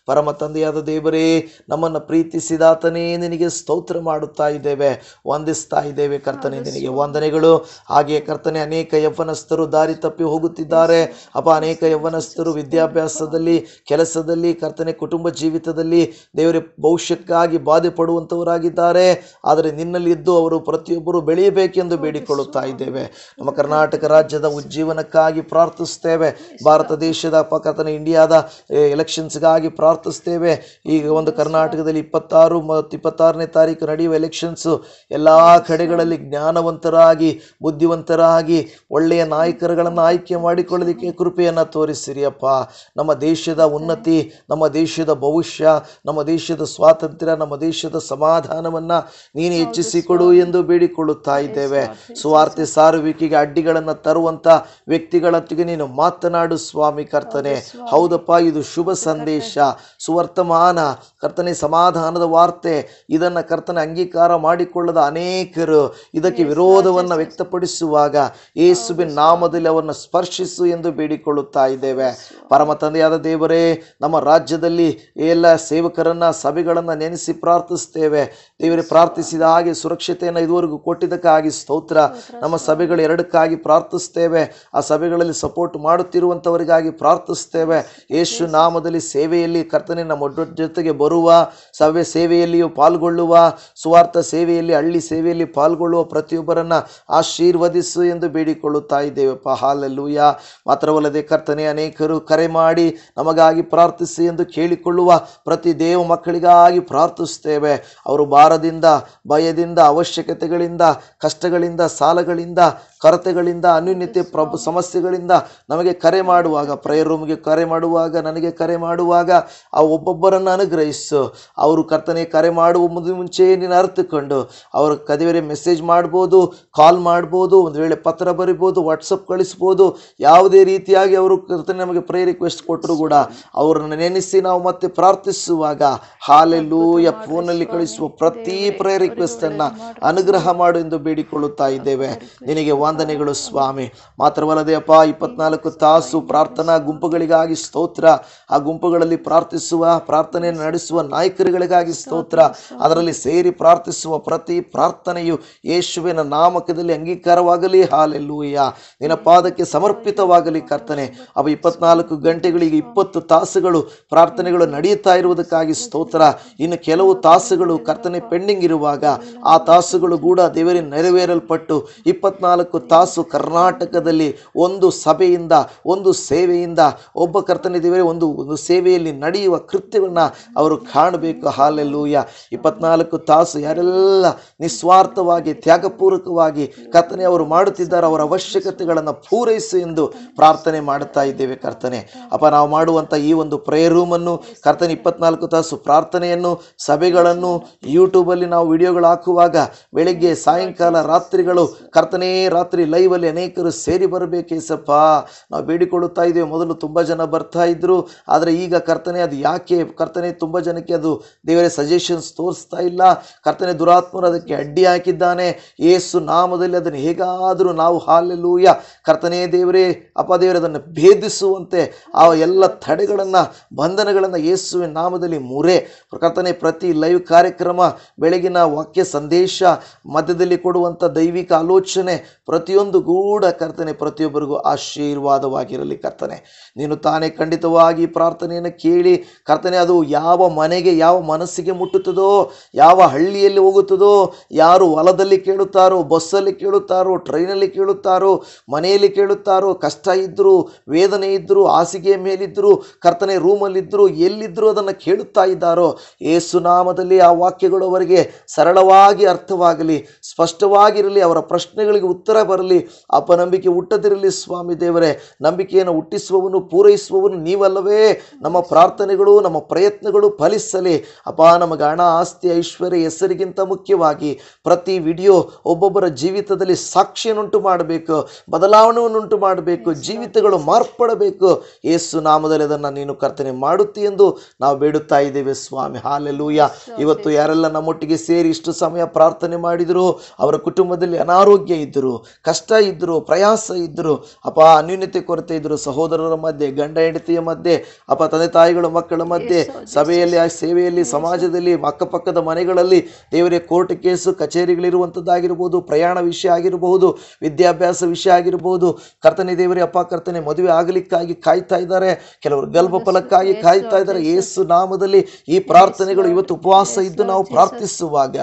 ಪರಮ ತಂದೆಯಾದ ದೇವರೇ, ನಮ್ಮನ್ನು ಪ್ರೀತಿಸಿದಾತನೇ ನಿನಗೆ ಸ್ತೋತ್ರ ಮಾಡುತ್ತಾ ಇದ್ದೇವೆ, ವಂದಿಸ್ತಾ ಇದ್ದೇವೆ ಕರ್ತನೆ. ನಿನಗೆ ವಂದನೆಗಳು. ಹಾಗೆ ಕರ್ತನೆ ಅನೇಕ ಯವ್ವನಸ್ಥರು ದಾರಿ ತಪ್ಪಿ ಹೋಗುತ್ತಿದ್ದಾರೆ ಅಪ್ಪ. ಅನೇಕ ಯವ್ವನಸ್ಥರು ವಿದ್ಯಾಭ್ಯಾಸದಲ್ಲಿ, ಕೆಲಸದಲ್ಲಿ, ಕರ್ತನೆ ಕುಟುಂಬ ಜೀವಿತದಲ್ಲಿ ದೇವರೇ ಭವಿಷ್ಯಕ್ಕಾಗಿ ಬಾಧೆ ಪಡುವಂಥವರಾಗಿದ್ದಾರೆ. ಆದರೆ ನಿನ್ನಲ್ಲಿ ಇದ್ದು ಅವರು ಪ್ರತಿಯೊಬ್ಬರು ಬೆಳೆಯಬೇಕೆಂದು ಬೇಡಿಕೊಳ್ಳುತ್ತಾ ಇದ್ದೇವೆ. ನಮ್ಮ ಕರ್ನಾಟಕ ರಾಜ್ಯದ ಜೀವನಕ್ಕಾಗಿ ಪ್ರಾರ್ಥಿಸ್ತೇವೆ. ಭಾರತ ದೇಶದ ಅಪ್ಪ ಕರ್ತನೆ ಇಂಡಿಯಾದ ಎಲೆಕ್ಷನ್ಸ್ಗಾಗಿ ಪ್ರಾರ್ಥಿಸ್ತೇವೆ. ಈಗ ಒಂದು ಕರ್ನಾಟಕದಲ್ಲಿ 26 ಮತ್ತು 26ನೇ ತಾರೀಕು ನಡೆಯುವ ಎಲೆಕ್ಷನ್ಸ್ ಎಲ್ಲ ಕಡೆಗಳಲ್ಲಿ ಜ್ಞಾನವಂತರಾಗಿ ಬುದ್ಧಿವಂತರಾಗಿ ಒಳ್ಳೆಯ ನಾಯಕರುಗಳನ್ನು ಆಯ್ಕೆ ಮಾಡಿಕೊಳ್ಳಲಿಕ್ಕೆ ಕೃಪೆಯನ್ನು ತೋರಿಸಿರಿ ಅಪ್ಪ. ನಮ್ಮ ದೇಶದ ಉನ್ನತಿ, ನಮ್ಮ ದೇಶದ ಭವಿಷ್ಯ, ನಮ್ಮ ದೇಶದ ಸ್ವಾತಂತ್ರ್ಯ, ನಮ್ಮ ದೇಶದ ಸಮಾಧಾನವನ್ನು ನೀನು ಹೆಚ್ಚಿಸಿಕೊಡು ಎಂದು ಬೇಡಿಕೊಳ್ಳುತ್ತಾ ಇದ್ದೇವೆ. ಸುವಾರ್ತೆ ಸಾರುವಿಕೆಗೆ ಅಡ್ಡಿಗಳನ್ನು ತರುವಂತ ವ್ಯಕ್ತಿಗಳೊಟ್ಟಿಗೆ ನೀನು ಮಾತನಾಡು ಸ್ವಾಮಿ ಕರ್ತನೆ. ಹೌದಪ್ಪ, ಇದು ಶುಭ ಸಂದೇಶ, ಸುವರ್ತಮಾನ ಕರ್ತನೆ, ಸಮಾಧಾನದ ವಾರ್ತೆ. ಇದನ್ನ ಕರ್ತನೆ ಅಂಗೀಕಾರ ಮಾಡಿಕೊಳ್ಳದ ಅನೇಕರು ಇದಕ್ಕೆ ವಿರೋಧವನ್ನು ವ್ಯಕ್ತಪಡಿಸುವಾಗ ಯೇಸುವಿನ ನಾಮದಲ್ಲಿ ಅವರನ್ನು ಸ್ಪರ್ಶಿಸು ಎಂದು ಬೇಡಿಕೊಳ್ಳುತ್ತಾ ಇದ್ದೇವೆ. ಪರಮ ತಂದೆಯಾದ ದೇವರೇ, ನಮ್ಮ ರಾಜ್ಯದಲ್ಲಿ ಎಲ್ಲ ಸೇವಕರನ್ನ ಸಭೆಗಳನ್ನ ನೆನೆಸಿ ಪ್ರಾರ್ಥಿಸ್ತೇವೆ. ದೇವರೇ, ಪ್ರಾರ್ಥಿಸಿದ ಹಾಗೆ ಸುರಕ್ಷತೆಯನ್ನು ಇದುವರೆಗೂ ಕೊಟ್ಟಿದ್ದಕ್ಕಾಗಿ ಸ್ತೋತ್ರ. ನಮ್ಮ ಸಭೆಗಳು ಎರಡಕ್ಕಾಗಿ ಪ್ರಾರ್ಥಿಸ್ತೇವೆ. ಆ ಸಭೆಗಳಲ್ಲಿ ಸಪೋರ್ಟ್ ಮಾಡುತ್ತಿರುವಂತವರಿಗಾಗಿ ಪ್ರಾರ್ಥಿಸ್ತೇವೆ. ಯೇಸು ನಾಮದಲ್ಲಿ ಸೇವೆಯಲ್ಲಿ ಕರ್ತನೆ ನಮ್ಮ ಜೊತೆಗೆ ಬರುವ, ಸಭೆ ಸೇವೆಯಲ್ಲಿಯೂ ಪಾಲ್ಗೊಳ್ಳುವ, ಸುವಾರ್ಥ ಸೇವೆಯಲ್ಲಿ, ಹಳ್ಳಿ ಸೇವೆಯಲ್ಲಿ ಪಾಲ್ಗೊಳ್ಳುವ ಪ್ರತಿಯೊಬ್ಬರನ್ನ ಆಶೀರ್ವದಿಸು ಎಂದು ಬೇಡಿಕೊಳ್ಳುತ್ತಾ ಇದ್ದೇವೆಪ್ಪ. ಹಾಲೆಲೂಯ. ಮಾತ್ರವಲ್ಲದೆ ಕರ್ತನೆ, ಅನೇಕರು ಕರೆ ಮಾಡಿ ನಮಗಾಗಿ ಪ್ರಾರ್ಥಿಸಿ ಎಂದು ಕೇಳಿಕೊಳ್ಳುವ ಪ್ರತಿ ದೇವ ಮಕ್ಕಳಿಗಾಗಿ ಪ್ರಾರ್ಥಿಸ್ತೇವೆ. ಅವರು ಭಾರದಿಂದ, ಭಯದಿಂದ, ಅವಶ್ಯಕತೆಗಳಿಂದ, ಕಷ್ಟಗಳಿಂದ, ಸಾಲಗಳಿಂದ, ಕೊರತೆಗಳಿಂದ, ಅನ್ಯೂನ್ಯತೆ ಸಮಸ್ಯೆಗಳಿಂದ ನಮಗೆ ಕರೆ ಮಾಡುವಾಗ, ಪ್ರೇಯರ್ ರೂಮ್ಗೆ ಕರೆ ಮಾಡುವಾಗ, ನನಗೆ ಕರೆ ಮಾಡುವಾಗ ಆ ಒಬ್ಬೊಬ್ಬರನ್ನು ಅನುಗ್ರಹಿಸು. ಅವರು ಕರ್ತನೆ ಕರೆ ಮಾಡುವ ಮುಂಚೆ ನೀನು ಅರ್ಥಕೊಂಡು ಅವರು ಕದಿವರೆ ಮೆಸೇಜ್ ಮಾಡ್ಬೋದು, ಕಾಲ್ ಮಾಡ್ಬೋದು, ಒಂದು ವೇಳೆ ಪತ್ರ ಬರಿಬೋದು, ವಾಟ್ಸಪ್ ಕಳಿಸ್ಬೋದು. ಯಾವುದೇ ರೀತಿಯಾಗಿ ಅವರು ಕರ್ತನೆ ನಮಗೆ ಪ್ರೇಯರ್ ರಿಕ್ವೆಸ್ಟ್ ಕೊಟ್ಟರು ಕೂಡ ಅವರನ್ನು ನೆನೆಸಿ ನಾವು ಮತ್ತೆ ಪ್ರಾರ್ಥಿಸುವಾಗ ಹಾಲೆಲೂಯ, ಫೋನಲ್ಲಿ ಕಳಿಸುವ ಪ್ರತಿ ಪ್ರೇಯರ್ ರಿಕ್ವೆಸ್ಟ್ ಅನ್ನ ಅನುಗ್ರಹ ಮಾಡು ಎಂದು ಬೇಡಿಕೊಳ್ಳುತ್ತಾ ಇದ್ದೇವೆ. ನಿನಗೆ ವಂದನೆಗಳು ಸ್ವಾಮಿ. ಮಾತ್ರವಲ್ಲದೆ ಅಪ್ಪ, 24 ತಾಸು ಪ್ರಾರ್ಥನಾ ಗುಂಪುಗಳಿಗಾಗಿ ಸ್ತೋತ್ರ. ಆ ಗುಂಪುಗಳಲ್ಲಿ ಪ್ರಾರ್ಥಿಸುವ, ಪ್ರಾರ್ಥನೆ ನಡೆಸುವ ನಾಯಕರುಗಳಿಗಾಗಿ ಸ್ತೋತ್ರ. ಅದರಲ್ಲಿ ಸೇರಿ ಪ್ರಾರ್ಥಿಸುವ ಪ್ರತಿ ಪ್ರಾರ್ಥನೆಯು ಯೇಸುವಿನ ನಾಮಕದಲ್ಲಿ ಅಂಗೀಕಾರವಾಗಲಿ. ಹಾಲೆಲೂಯ. ನಿನ್ನ ಪಾದಕ್ಕೆ ಸಮರ್ಪಿತವಾಗಲಿ ಕರ್ತನೆ. ಅವ 24 ಗಂಟೆಗಳಿಗೆ 20 ತಾಸುಗಳು ಪ್ರಾರ್ಥನೆಗಳು ನಡೆಯುತ್ತಾ ಇರುವುದಕ್ಕಾಗಿ ಸ್ತೋತ್ರ. ಇನ್ನು ಕೆಲವು ತಾಸುಗಳು ಕರ್ತನೆ ಪೆಂಡಿಂಗ್ ಇರುವಾಗ ಆ ತಾಸುಗಳು ಕೂಡ ದೇವರೇ ನೆರವೇರಲ್ಪಟ್ಟು 24 ತಾಸು ಕರ್ನಾಟಕದಲ್ಲಿ ಒಂದು ಸಭೆಯಿಂದ, ಒಂದು ಸೇವೆಯಿಂದ, ಒಬ್ಬ ಕರ್ತನೆ ದೇವರೇ ಒಂದು ಸೇವೆಯಲ್ಲಿ ನಡೆಯುವ ಕೃತ್ಯವನ್ನ ಅವರು ಕಾಣಬೇಕು. ಹಾಲೆಲೂಯ. 24 ತಾಸು ಯಾರೆಲ್ಲ ನಿಸ್ವಾರ್ಥವಾಗಿ, ತ್ಯಾಗಪೂರ್ವಕವಾಗಿ ಕರ್ತನೆ ಅವರು ಮಾಡುತ್ತಿದ್ದಾರೆ, ಅವರ ಅವಶ್ಯಕತೆಗಳನ್ನು ಪೂರೈಸು ಎಂದು ಪ್ರಾರ್ಥನೆ ಮಾಡುತ್ತಾ ಇದ್ದೇವೆ ಕರ್ತನೆ. ಅಪ್ಪ, ನಾವು ಮಾಡುವಂತ ಈ ಒಂದು ಪ್ರೇಯರ್ ರೂಮ್ ಅನ್ನು ಕರ್ತನೆ 24 ತಾಸು ಪ್ರಾರ್ಥನೆಯನ್ನು, ಸಭೆಗಳನ್ನು ಯೂಟ್ಯೂಬಲ್ಲಿ ನಾವು ವಿಡಿಯೋಗಳು ಹಾಕುವಾಗ ಬೆಳಿಗ್ಗೆ, ಸಾಯಂಕಾಲ, ರಾತ್ರಿಗಳು ಕರ್ತನೇ ರಾತ್ರಿ ಲೈವ್ ಅಲ್ಲಿ ಅನೇಕರು ಸೇರಿ ಬರಬೇಕೇಸಪ್ಪ ನಾವು ಬೇಡಿಕೊಳ್ಳುತ್ತಾ ಇದ್ದೇವೆ. ಮೊದಲು ತುಂಬಾ ಜನ ಬರ್ತಾ ಇದ್ರು, ಆದರೆ ಈಗ ಕರ್ತನೆ ಅದು ಯಾಕೆ ಕರ್ತನೆ ತುಂಬಾ ಜನಕ್ಕೆ ಅದು ದೇವರೇ ಸಜೆಷನ್ಸ್ ತೋರಿಸ್ತಾ ಇಲ್ಲ. ಕರ್ತನೆ ದುರಾತ್ಮರು ಅದಕ್ಕೆ ಅಡ್ಡಿ ಹಾಕಿದ್ದಾನೆ. ಯೇಸು ನಾಮದಲ್ಲಿ ಅದನ್ನು ಹೇಗಾದರೂ ನಾವು ಹಾಲೆಲೂಯ ಕರ್ತನೇ ದೇವರೇ ಅಪ್ಪ ದೇವರೇ ಅದನ್ನು ಭೇದಿಸುವಂತೆ ಆ ಎಲ್ಲ ತಡೆಗಳನ್ನು, ಬಂಧನಗಳನ್ನು ಯೇಸುವಿನ ನಾಮದಲ್ಲಿ ಮುರೆ ಕರ್ತನೆ. ಪ್ರತಿ ಲೈವ್ ಕಾರ್ಯಕ್ರಮ, ಬೆಳಗಿನ ವಾಕ್ಯ ಸಂದೇಶ, ಮಧ್ಯದಲ್ಲಿ ಕೊಡುವಂಥ ದೈವಿಕ ಆಲೋಚನೆ ಪ್ರತಿಯೊಂದು ಕೂಡ ಕರ್ತನೆ ಪ್ರತಿಯೊಬ್ಬರಿಗೂ ಆಶೀರ್ವಾದವಾಗಿರಲಿ ಕರ್ತನೆ. ನೀನು ತಾನೇ ಖಂಡಿತವಾಗಿ ಪ್ರಾರ್ಥನೆಯನ್ನು ಕೇಳಿ ಕರ್ತನೆ ಅದು ಯಾವ ಮನೆಗೆ, ಯಾವ ಮನಸ್ಸಿಗೆ ಮುಟ್ಟುತ್ತದೋ, ಯಾವ ಹಳ್ಳಿಯಲ್ಲಿ ಹೋಗುತ್ತದೋ, ಯಾರು ಹೊಲದಲ್ಲಿ ಕೇಳುತ್ತಾರೋ, ಬಸ್ಸಲ್ಲಿ ಕೇಳುತ್ತಾರೋ, ಟ್ರೈನಲ್ಲಿ ಕೇಳುತ್ತಾರೋ, ಮನೆಯಲ್ಲಿ ಕೇಳುತ್ತಾರೋ, ಕಷ್ಟ ಇದ್ದರೂ, ವೇದನೆ ಇದ್ದರೂ, ಹಾಸಿಗೆಯ ಮೇಲಿದ್ದರೂ, ಕರ್ತನೆ ರೂಮಲ್ಲಿದ್ದರೂ, ಎಲ್ಲಿದ್ದರೂ ಅದನ್ನು ಕೇಳುತ್ತಾ ಇದ್ದಾರೋ ಯೇಸು ನಾಮದಲ್ಲಿ ಆ ವಾಕ್ಯಗಳು ಅವರಿಗೆ ಸರಳವಾಗಿ ಅರ್ಥವಾಗಲಿ, ಸ್ಪಷ್ಟವಾಗಿರಲಿ, ಅವರ ಪ್ರಶ್ನೆಗಳಿಗೆ ಉತ್ತರ ಬರಲಿ. ಅಪನಂಬಿಕೆ ಹುಟ್ಟದಿರಲಿ ಸ್ವಾಮಿ ದೇವರೇ. ನಂಬಿಕೆಯನ್ನು ಹುಟ್ಟಿಸುವವನು, ಪೂರೈಸುವವನು ನೀವಲ್ಲವೇ. ನಮ್ಮ ಪ್ರಾರ್ಥನೆಗಳು, ನಮ್ಮ ಪ್ರಯತ್ನಗಳು ಫಲಿಸಲಿ ಅಪ್ಪ. ನಮಗೆ ಹಣ, ಆಸ್ತಿ, ಐಶ್ವರ್ಯ, ಹೆಸರಿಗಿಂತ ಮುಖ್ಯವಾಗಿ ಪ್ರತಿ ವಿಡಿಯೋ ಒಬ್ಬೊಬ್ಬರ ಜೀವಿತದಲ್ಲಿ ಸಾಕ್ಷಿಯನ್ನುಂಟು ಮಾಡಬೇಕು, ಬದಲಾವಣೆಯನ್ನುಂಟು ಮಾಡಬೇಕು, ಜೀವಿತಗಳು ಮಾರ್ಪಡಬೇಕು. ಯೇಸು ನಾಮದಲ್ಲಿ ಅದನ್ನು ನೀನು ಕರ್ತನೆ ಮಾಡುತ್ತಿ ಎಂದು ನಾವು ಬೇಡುತ್ತಾ ಇದ್ದೇವೆ ಸ್ವಾಮಿ. ಹಾಲೆಲೂಯ. ಇವತ್ತು ಯಾರೆಲ್ಲ ನಮ್ಮೊಟ್ಟಿಗೆ ಸೇರಿ ಇಷ್ಟು ಸಮಯ ಪ್ರಾರ್ಥನೆ ಮಾಡಿದ್ರು, ಅವರ ಕುಟುಂಬದಲ್ಲಿ ಅನಾರೋಗ್ಯ ಇದ್ದರು, ಕಷ್ಟ ಇದ್ದರು, ಪ್ರಯಾಸ ಇದ್ದರು ಅಪ್ಪ, ಅನ್ಯೂನ್ಯತೆ ಕೊರತೆ ಇದ್ದರು, ಸಹೋದರರ ಮಧ್ಯೆ, ಗಂಡ ಹೆಂಡತಿಯ ಮಧ್ಯೆ ಅಪ್ಪ, ತಂದೆ ತಾಯಿಗಳ ಮಕ್ಕಳ ಮಧ್ಯೆ, ಸಭೆಯಲ್ಲಿ, ಸೇವೆಯಲ್ಲಿ, ಸಮಾಜದಲ್ಲಿ, ಅಕ್ಕಪಕ್ಕದ ಮನೆಗಳಲ್ಲಿ ದೇವರೇ ಕೋರ್ಟ್ ಕೇಸು ಕಚೇರಿಗಳಿರುವಂಥದ್ದಾಗಿರ್ಬೋದು, ಪ್ರಯಾಣ ವಿಷಯ ಆಗಿರಬಹುದು, ವಿದ್ಯಾಭ್ಯಾಸ ವಿಷಯ ಆಗಿರಬಹುದು ಕರ್ತನೆ ದೇವರೇ ಅಪ್ಪ ಕರ್ತನೆ, ಮದುವೆ ಆಗಲಿಕ್ಕಾಗಿ ಕಾಯ್ತಾ ಇದ್ದಾರೆ, ಕೆಲವರು ಗರ್ಭಫಲಕ್ಕಾಗಿ ಕಾಯ್ತಾ ಇದ್ದಾರೆ. ಯೇಸು ನಾಮದಲ್ಲಿ ಈ ಪ್ರಾರ್ಥನೆಗಳು ಇವತ್ತು ಉಪವಾಸ ಇದ್ದು ನಾವು ಪ್ರಾರ್ಥಿಸುವಾಗ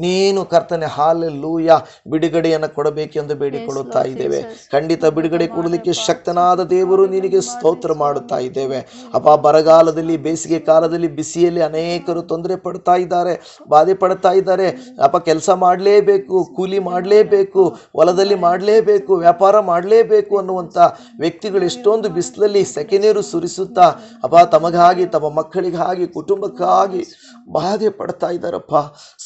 ನೀನು ಕರ್ತನೆ ಹಾಲೆಲೂಯ ಬಿಡುಗಡೆಯನ್ನು ಕೊಡಬೇಕೆಂದು ಬೇಡಿಕೊಳ್ಳುತ್ತಾ ಇದ್ದೇವೆ. ಖಂಡಿತ ಬಿಡುಗಡೆ ಕೊಡಲಿಕ್ಕೆ ಶಕ್ತನಾದ ದೇವರು ನಿನಗೆ ಸ್ತೋತ್ರ ಮಾಡುತ್ತಾ ಇದ್ದೇವೆ ಅಪ್ಪ. ಬರಗಾಲದಲ್ಲಿ, ಬೇಸಿಗೆ ಕಾಲದಲ್ಲಿ, ಬಿಸಿಯಲ್ಲಿ ಅನೇಕರು ತೊಂದರೆ ಪಡ್ತಾ ಇದ್ದಾರೆ, ಬಾಧೆ ಪಡ್ತಾ ಇದ್ದಾರೆ ಅಪ್ಪ. ಕೆಲಸ ಮಾಡಲೇಬೇಕು, ಕೂಲಿ ಮಾಡಲೇಬೇಕು, ಹೊಲದಲ್ಲಿ ಮಾಡಲೇಬೇಕು, ವ್ಯಾಪಾರ ಮಾಡಲೇಬೇಕು ಅನ್ನುವಂಥ ವ್ಯಕ್ತಿಗಳು ಎಷ್ಟೊಂದು ಬಿಸಿಲಲ್ಲಿ ಸೆಕೆ ನೀರು ಸುರಿಸುತ್ತಾ ಅಪ್ಪ ತಮಗಾಗಿ, ತಮ್ಮ ಮಕ್ಕಳಿಗಾಗಿ, ಕುಟುಂಬಕ್ಕಾಗಿ ಬಾಧೆ ಪಡ್ತಾ ಇದ್ದಾರಪ್ಪ.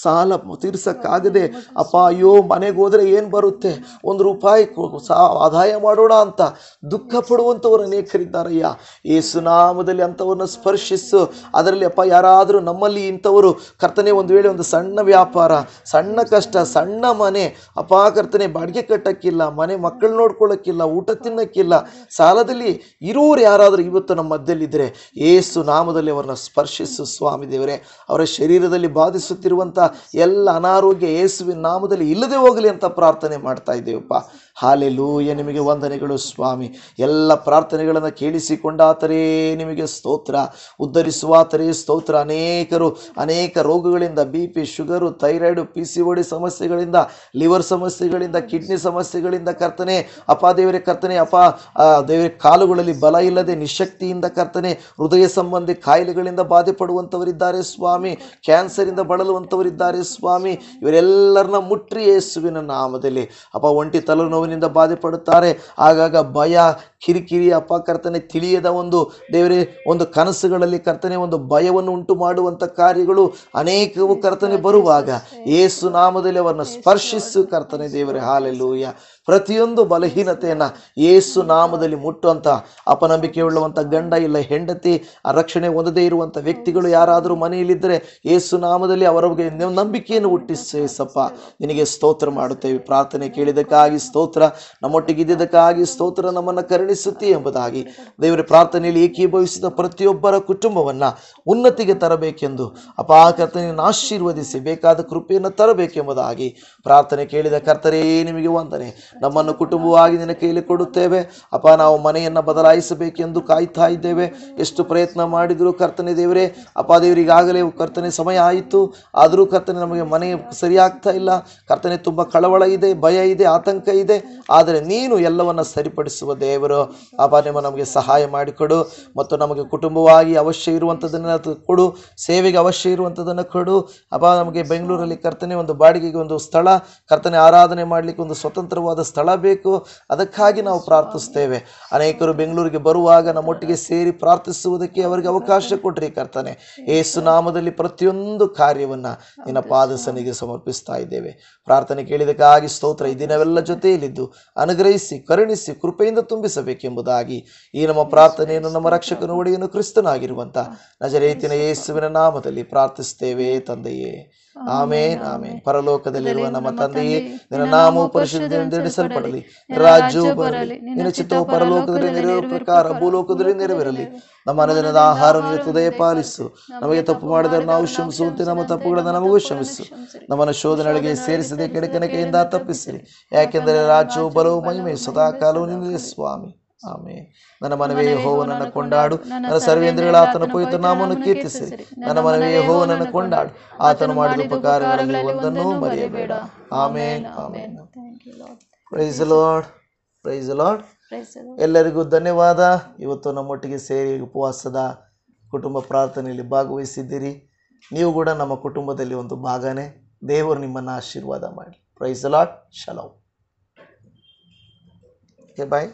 ಸಾಲ ತೀರ್ಸಕ್ಕಾಗದೆ ಅಪ್ಪ, ಅಯ್ಯೋ ಮನೆಗೆ ಹೋದ್ರೆ ಏನು ಬರುತ್ತೆ, ₹1 ಆದಾಯ ಮಾಡೋಣ ಅಂತ ದುಃಖ ಪಡುವಂಥವ್ರು ಅನೇಕರಿದ್ದಾರಯ್ಯ. ಯೇಸು ನಾಮದಲ್ಲಿ ಅಂಥವ್ರನ್ನ ಸ್ಪರ್ಶಿಸು. ಅದರಲ್ಲಿ ಅಪ್ಪ ಯಾರಾದರೂ ನಮ್ಮಲ್ಲಿ ಇಂಥವರು ಕರ್ತನೆ, ಒಂದು ವೇಳೆ ಒಂದು ಸಣ್ಣ ವ್ಯಾಪಾರ, ಸಣ್ಣ ಕಷ್ಟ, ಸಣ್ಣ ಮನೆ ಅಪ್ಪ ಕರ್ತನೆ, ಬಾಡಿಗೆ ಕಟ್ಟಕ್ಕಿಲ್ಲ, ಮನೆ ಮಕ್ಕಳು ನೋಡ್ಕೊಳ್ಳೋಕ್ಕಿಲ್ಲ, ಊಟ ತಿನ್ನಕ್ಕಿಲ್ಲ, ಸಾಲದಲ್ಲಿ ಇರೋರು ಯಾರಾದರೂ ಇವತ್ತು ನಮ್ಮ ಮಧ್ಯದಲ್ಲಿದ್ದರೆ ಯೇಸು ನಾಮದಲ್ಲಿ ಅವರನ್ನ ಸ್ಪರ್ಶಿಸು ಸ್ವಾಮಿ ದೇವರೇ. ಅವರ ಶರೀರದಲ್ಲಿ ಬಾಧಿಸುತ್ತಿರುವಂಥ ಎಲ್ಲ ಅನಾರೋಗ್ಯ ಯೇಸುವಿನ ನಾಮದಲ್ಲಿ ಇಲ್ಲದೆ ಹೋಗಲಿ ಅಂತ ಪ್ರಾರ್ಥನೆ ಮಾಡ್ತಾ ಇದ್ದೇವಪ್ಪ. ಹಾಲೆಲೂಯ, ನಿಮಗೆ ವಂದನೆಗಳು ಸ್ವಾಮಿ. ಎಲ್ಲ ಪ್ರಾರ್ಥನೆಗಳನ್ನು ಕೇಳಿಸಿಕೊಂಡಾತರೇ ನಿಮಗೆ ಸ್ತೋತ್ರ, ಉದ್ಧರಿಸುವಾತರೇ ಸ್ತೋತ್ರ. ಅನೇಕ ರೋಗಗಳಿಂದ, BP, ಶುಗರು, ಥೈರಾಯ್ಡು, PCOD ಸಮಸ್ಯೆಗಳಿಂದ, ಲಿವರ್ ಸಮಸ್ಯೆಗಳಿಂದ, ಕಿಡ್ನಿ ಸಮಸ್ಯೆಗಳಿಂದ ಕರ್ತನೆ ಅಪ್ಪ ದೇವರೇ, ಕರ್ತನೆ ಅಪ್ಪ ದೇವರೇ, ಕಾಲುಗಳಲ್ಲಿ ಬಲ ಇಲ್ಲದೆ ನಿಶಕ್ತಿಯಿಂದ ಕರ್ತನೆ, ಹೃದಯ ಸಂಬಂಧಿ ಕಾಯಿಲೆಗಳಿಂದ ಬಾಧೆ ಪಡುವಂಥವರಿದ್ದಾರೆ ಸ್ವಾಮಿ, ಕ್ಯಾನ್ಸರಿಂದ ಬಳಲುವಂಥವರಿದ್ದಾರೆ ಸ್ವಾಮಿ. ಇವರೆಲ್ಲರನ್ನ ಮುಟ್ರಿ ಯೇಸುವಿನ ನಾಮದಲ್ಲಿ ಅಪ್ಪ. ಒಂಟಿ ತಲೆನೋವಿನಿಂದ ಬಾಧೆ ಪಡುತ್ತಾರೆ, ಆಗಾಗ ಭಯ, ಕಿರಿಕಿರಿ ಅಪ್ಪ ಕರ್ತನೆ, ತಿಳಿಯದ ಒಂದು ದೇವರೇ ಒಂದು ಕನಸುಗಳಲ್ಲಿ ಕರ್ತನೆ ಒಂದು ಭಯವನ್ನು ಉಂಟು ಮಾಡುವಂಥ ಕಾರ್ಯಗಳು ಅನೇಕವು ಕರ್ತನೆ ಬರುವಾಗ ಯೇಸು ನಾಮದಲ್ಲಿ ಅವರನ್ನು ಸ್ಪರ್ಶಿಸು ಕರ್ತನೆ ದೇವರೇ. ಹಾಲೆಲೂಯ. ಪ್ರತಿಯೊಂದು ಬಲಹೀನತೆಯನ್ನು ಯೇಸು ನಾಮದಲ್ಲಿ ಮುಟ್ಟುವಂಥ ಅಪನಂಬಿಕೆ ಉಳ್ಳುವಂಥ ಗಂಡ ಇಲ್ಲ ಹೆಂಡತಿ, ರಕ್ಷಣೆ ಹೊಂದದೇ ಇರುವಂಥ ವ್ಯಕ್ತಿಗಳು ಯಾರಾದರೂ ಮನೆಯಲ್ಲಿದ್ದರೆ ಯೇಸು ನಾಮದಲ್ಲಿ ಅವರಿಗೆ ನಂಬಿಕೆಯನ್ನು ಹುಟ್ಟಿಸು ಯೇಸಪ್ಪ. ನಿನಗೆ ಸ್ತೋತ್ರ ಮಾಡುತ್ತೇವೆ. ಪ್ರಾರ್ಥನೆ ಕೇಳಿದಕ್ಕಾಗಿ ಸ್ತೋತ್ರ, ನಮ್ಮೊಟ್ಟಿಗೆ ಇದ್ದಿದ್ದಕ್ಕಾಗಿ ಸ್ತೋತ್ರ, ನಮ್ಮನ್ನು ಕರುಣಿಸುತ್ತಿ ಎಂಬುದಾಗಿ ದೇವರ ಪ್ರಾರ್ಥನೆಯಲ್ಲಿ ಏಕೀಭವಿಸಿದ ಪ್ರತಿಯೊಬ್ಬರ ಕುಟುಂಬವನ್ನು ಉನ್ನತಿಗೆ ತರಬೇಕೆಂದು ಅಪ್ಪ ಕರ್ತನೆಯನ್ನು ಆಶೀರ್ವದಿಸಿ ಬೇಕಾದ ಕೃಪೆಯನ್ನು ತರಬೇಕೆಂಬುದಾಗಿ ಪ್ರಾರ್ಥನೆ ಕೇಳಿದ ಕರ್ತರೇ ನಿಮಗೆ ವಂದನೆ. ನಮ್ಮನ್ನು ಕುಟುಂಬವಾಗಿ ನಿನ್ನ ಕೈಯಲ್ಲಿ ಕೊಡುತ್ತೇವೆ ಅಪ್ಪ. ನಾವು ಮನೆಯನ್ನು ಬದಲಾಯಿಸಬೇಕೆಂದು ಕಾಯ್ತಾ ಇದ್ದೇವೆ. ಎಷ್ಟು ಪ್ರಯತ್ನ ಮಾಡಿದರೂ ಕರ್ತನೆ ದೇವರೇ ಅಪ್ಪ ದೇವರಿಗಾಗಲೇ ಕರ್ತನೆ ಸಮಯ ಆಯಿತು, ಆದರೂ ಕರ್ತನೆ ನಮಗೆ ಮನೆ ಸರಿಯಾಗ್ತಾ ಇಲ್ಲ ಕರ್ತನೆ. ತುಂಬ ಕಳವಳ ಇದೆ, ಭಯ ಇದೆ, ಆತಂಕ ಇದೆ. ಆದರೆ ನೀನು ಎಲ್ಲವನ್ನ ಸರಿಪಡಿಸುವ ದೇವರು ಅಪ್ಪ. ನಮಗೆ ಸಹಾಯ ಮಾಡಿಕೊಡು ಮತ್ತು ನಮಗೆ ಕುಟುಂಬವಾಗಿ ಅವಶ್ಯ ಇರುವಂಥದ್ದನ್ನು ಕೊಡು, ಸೇವೆಗೆ ಅವಶ್ಯ ಇರುವಂಥದ್ದನ್ನು ಕೊಡು ಅಪ್ಪ. ನಮಗೆ ಬೆಂಗಳೂರಲ್ಲಿ ಕರ್ತನೆ ಒಂದು ಬಾಡಿಗೆಗೆ ಒಂದು ಸ್ಥಳ ಕರ್ತನೆ, ಆರಾಧನೆ ಮಾಡಲಿಕ್ಕೆ ಒಂದು ಸ್ವತಂತ್ರವಾದ ಸ್ಥಳ ಬೇಕು. ಅದಕ್ಕಾಗಿ ನಾವು ಪ್ರಾರ್ಥಿಸ್ತೇವೆ. ಅನೇಕರು ಬೆಂಗಳೂರಿಗೆ ಬರುವಾಗ ನಮ್ಮೊಟ್ಟಿಗೆ ಸೇರಿ ಪ್ರಾರ್ಥಿಸುವುದಕ್ಕೆ ಅವರಿಗೆ ಅವಕಾಶ ಕೊಟ್ರಿ ಕರ್ತನೆ. ಯೇಸು ನಾಮದಲ್ಲಿ ಪ್ರತಿಯೊಂದು ಕಾರ್ಯವನ್ನು ನಿನ್ನ ಪಾದಸನಿಗೆ ಸಮರ್ಪಿಸ್ತಾ ಇದ್ದೇವೆ. ಪ್ರಾರ್ಥನೆ ಕೇಳಿದಕ್ಕಾಗಿ ಸ್ತೋತ್ರ. ಈ ದಿನವೆಲ್ಲ ಜೊತೆಯಲ್ಲಿದ್ದು ಅನುಗ್ರಹಿಸಿ, ಕರುಣಿಸಿ, ಕೃಪೆಯಿಂದ ತುಂಬಿಸಬೇಕೆಂಬುದಾಗಿ ಈ ನಮ್ಮ ಪ್ರಾರ್ಥನೆಯನ್ನು ನಮ್ಮ ರಕ್ಷಕನು, ಒಡೆಯನು, ಕ್ರಿಸ್ತನಾಗಿರುವಂಥ ನಜರೇತಿನ ಯೇಸುವಿನ ನಾಮದಲ್ಲಿ ಪ್ರಾರ್ಥಿಸ್ತೇವೆ ತಂದೆಯೇ. ಆಮೇನ್, ಆಮೇನ್. ಪರಲೋಕದಲ್ಲಿರುವ ನಮ್ಮ ತಂದೆಯೇ, ನಿನ್ನ ನಾಮವು ಪರಿಶುದ್ಧಪಡಲಿ, ರಾಜ್ಯವು ಬರಲಿ, ನಿನ್ನ ಚಿತ್ತವು ಪರಲೋಕದಲ್ಲಿ ನೆರವೇರುವ ಪ್ರಕಾರ ಭೂಲೋಕದಲ್ಲಿ ನೆರವೇರಲಿ. ನಮ್ಮ ಅನುದಿನದ ಆಹಾರವನ್ನು ದಯಪಾಲಿಸು. ನಮಗೆ ತಪ್ಪು ಮಾಡಿದರೆ ನಾವು ಕ್ಷಮಿಸುವಂತೆ ನಮ್ಮ ತಪ್ಪುಗಳನ್ನು ನಮಗೂ ಕ್ಷಮಿಸು. ನಮ್ಮನ್ನು ಶೋಧನೆಗಳಿಗೆ ಸೇರಿಸದೆ ಕೆಡುಕನಿಕೆಯಿಂದ ತಪ್ಪಿಸಿರಿ. ಯಾಕೆಂದರೆ ರಾಜ್ಯವು, ಬಲವು, ಮಹಿಮೆ ಸದಾ ಕಾಲವು ನಿನ್ನದೇ ಸ್ವಾಮಿ. ಆಮೇನ್. ನನ್ನ ಮನವೇ ಯೆಹೋವನನ್ನು ಕೊಂಡಾಡು, ನನ್ನ ಸರ್ವೇಂದ್ರಿಯಗಳ ಆತನ ಪವಿತ್ರ ನಾಮವನ್ನು ಕೀರ್ತಿಸಿರಿ. ನನ್ನ ಮನವೇ ಯೆಹೋವನನ್ನು ಕೊಂಡಾಡು, ಆತನು ಮಾಡಿದ ಉಪಕಾರಗಳಲ್ಲಿ ಒಂದನ್ನೂ ಮರೆಯಬೇಡ. Amen, amen. Praise the Lord, praise the Lord. ಎಲ್ಲರಿಗೂ ಧನ್ಯವಾದ. ಇವತ್ತು ನಮ್ಮೊಟ್ಟಿಗೆ ಸೇರಿ ಉಪವಾಸದ ಕುಟುಂಬ ಪ್ರಾರ್ಥನೆಯಲ್ಲಿ ಭಾಗವಹಿಸಿದ್ದೀರಿ. ನೀವು ಕೂಡ ನಮ್ಮ ಕುಟುಂಬದಲ್ಲಿ ಒಂದು ಭಾಗನೇ. ದೇವರು ನಿಮ್ಮನ್ನು ಆಶೀರ್ವಾದ ಮಾಡಿ. Praise the Lord. Shalom. Okay, bye.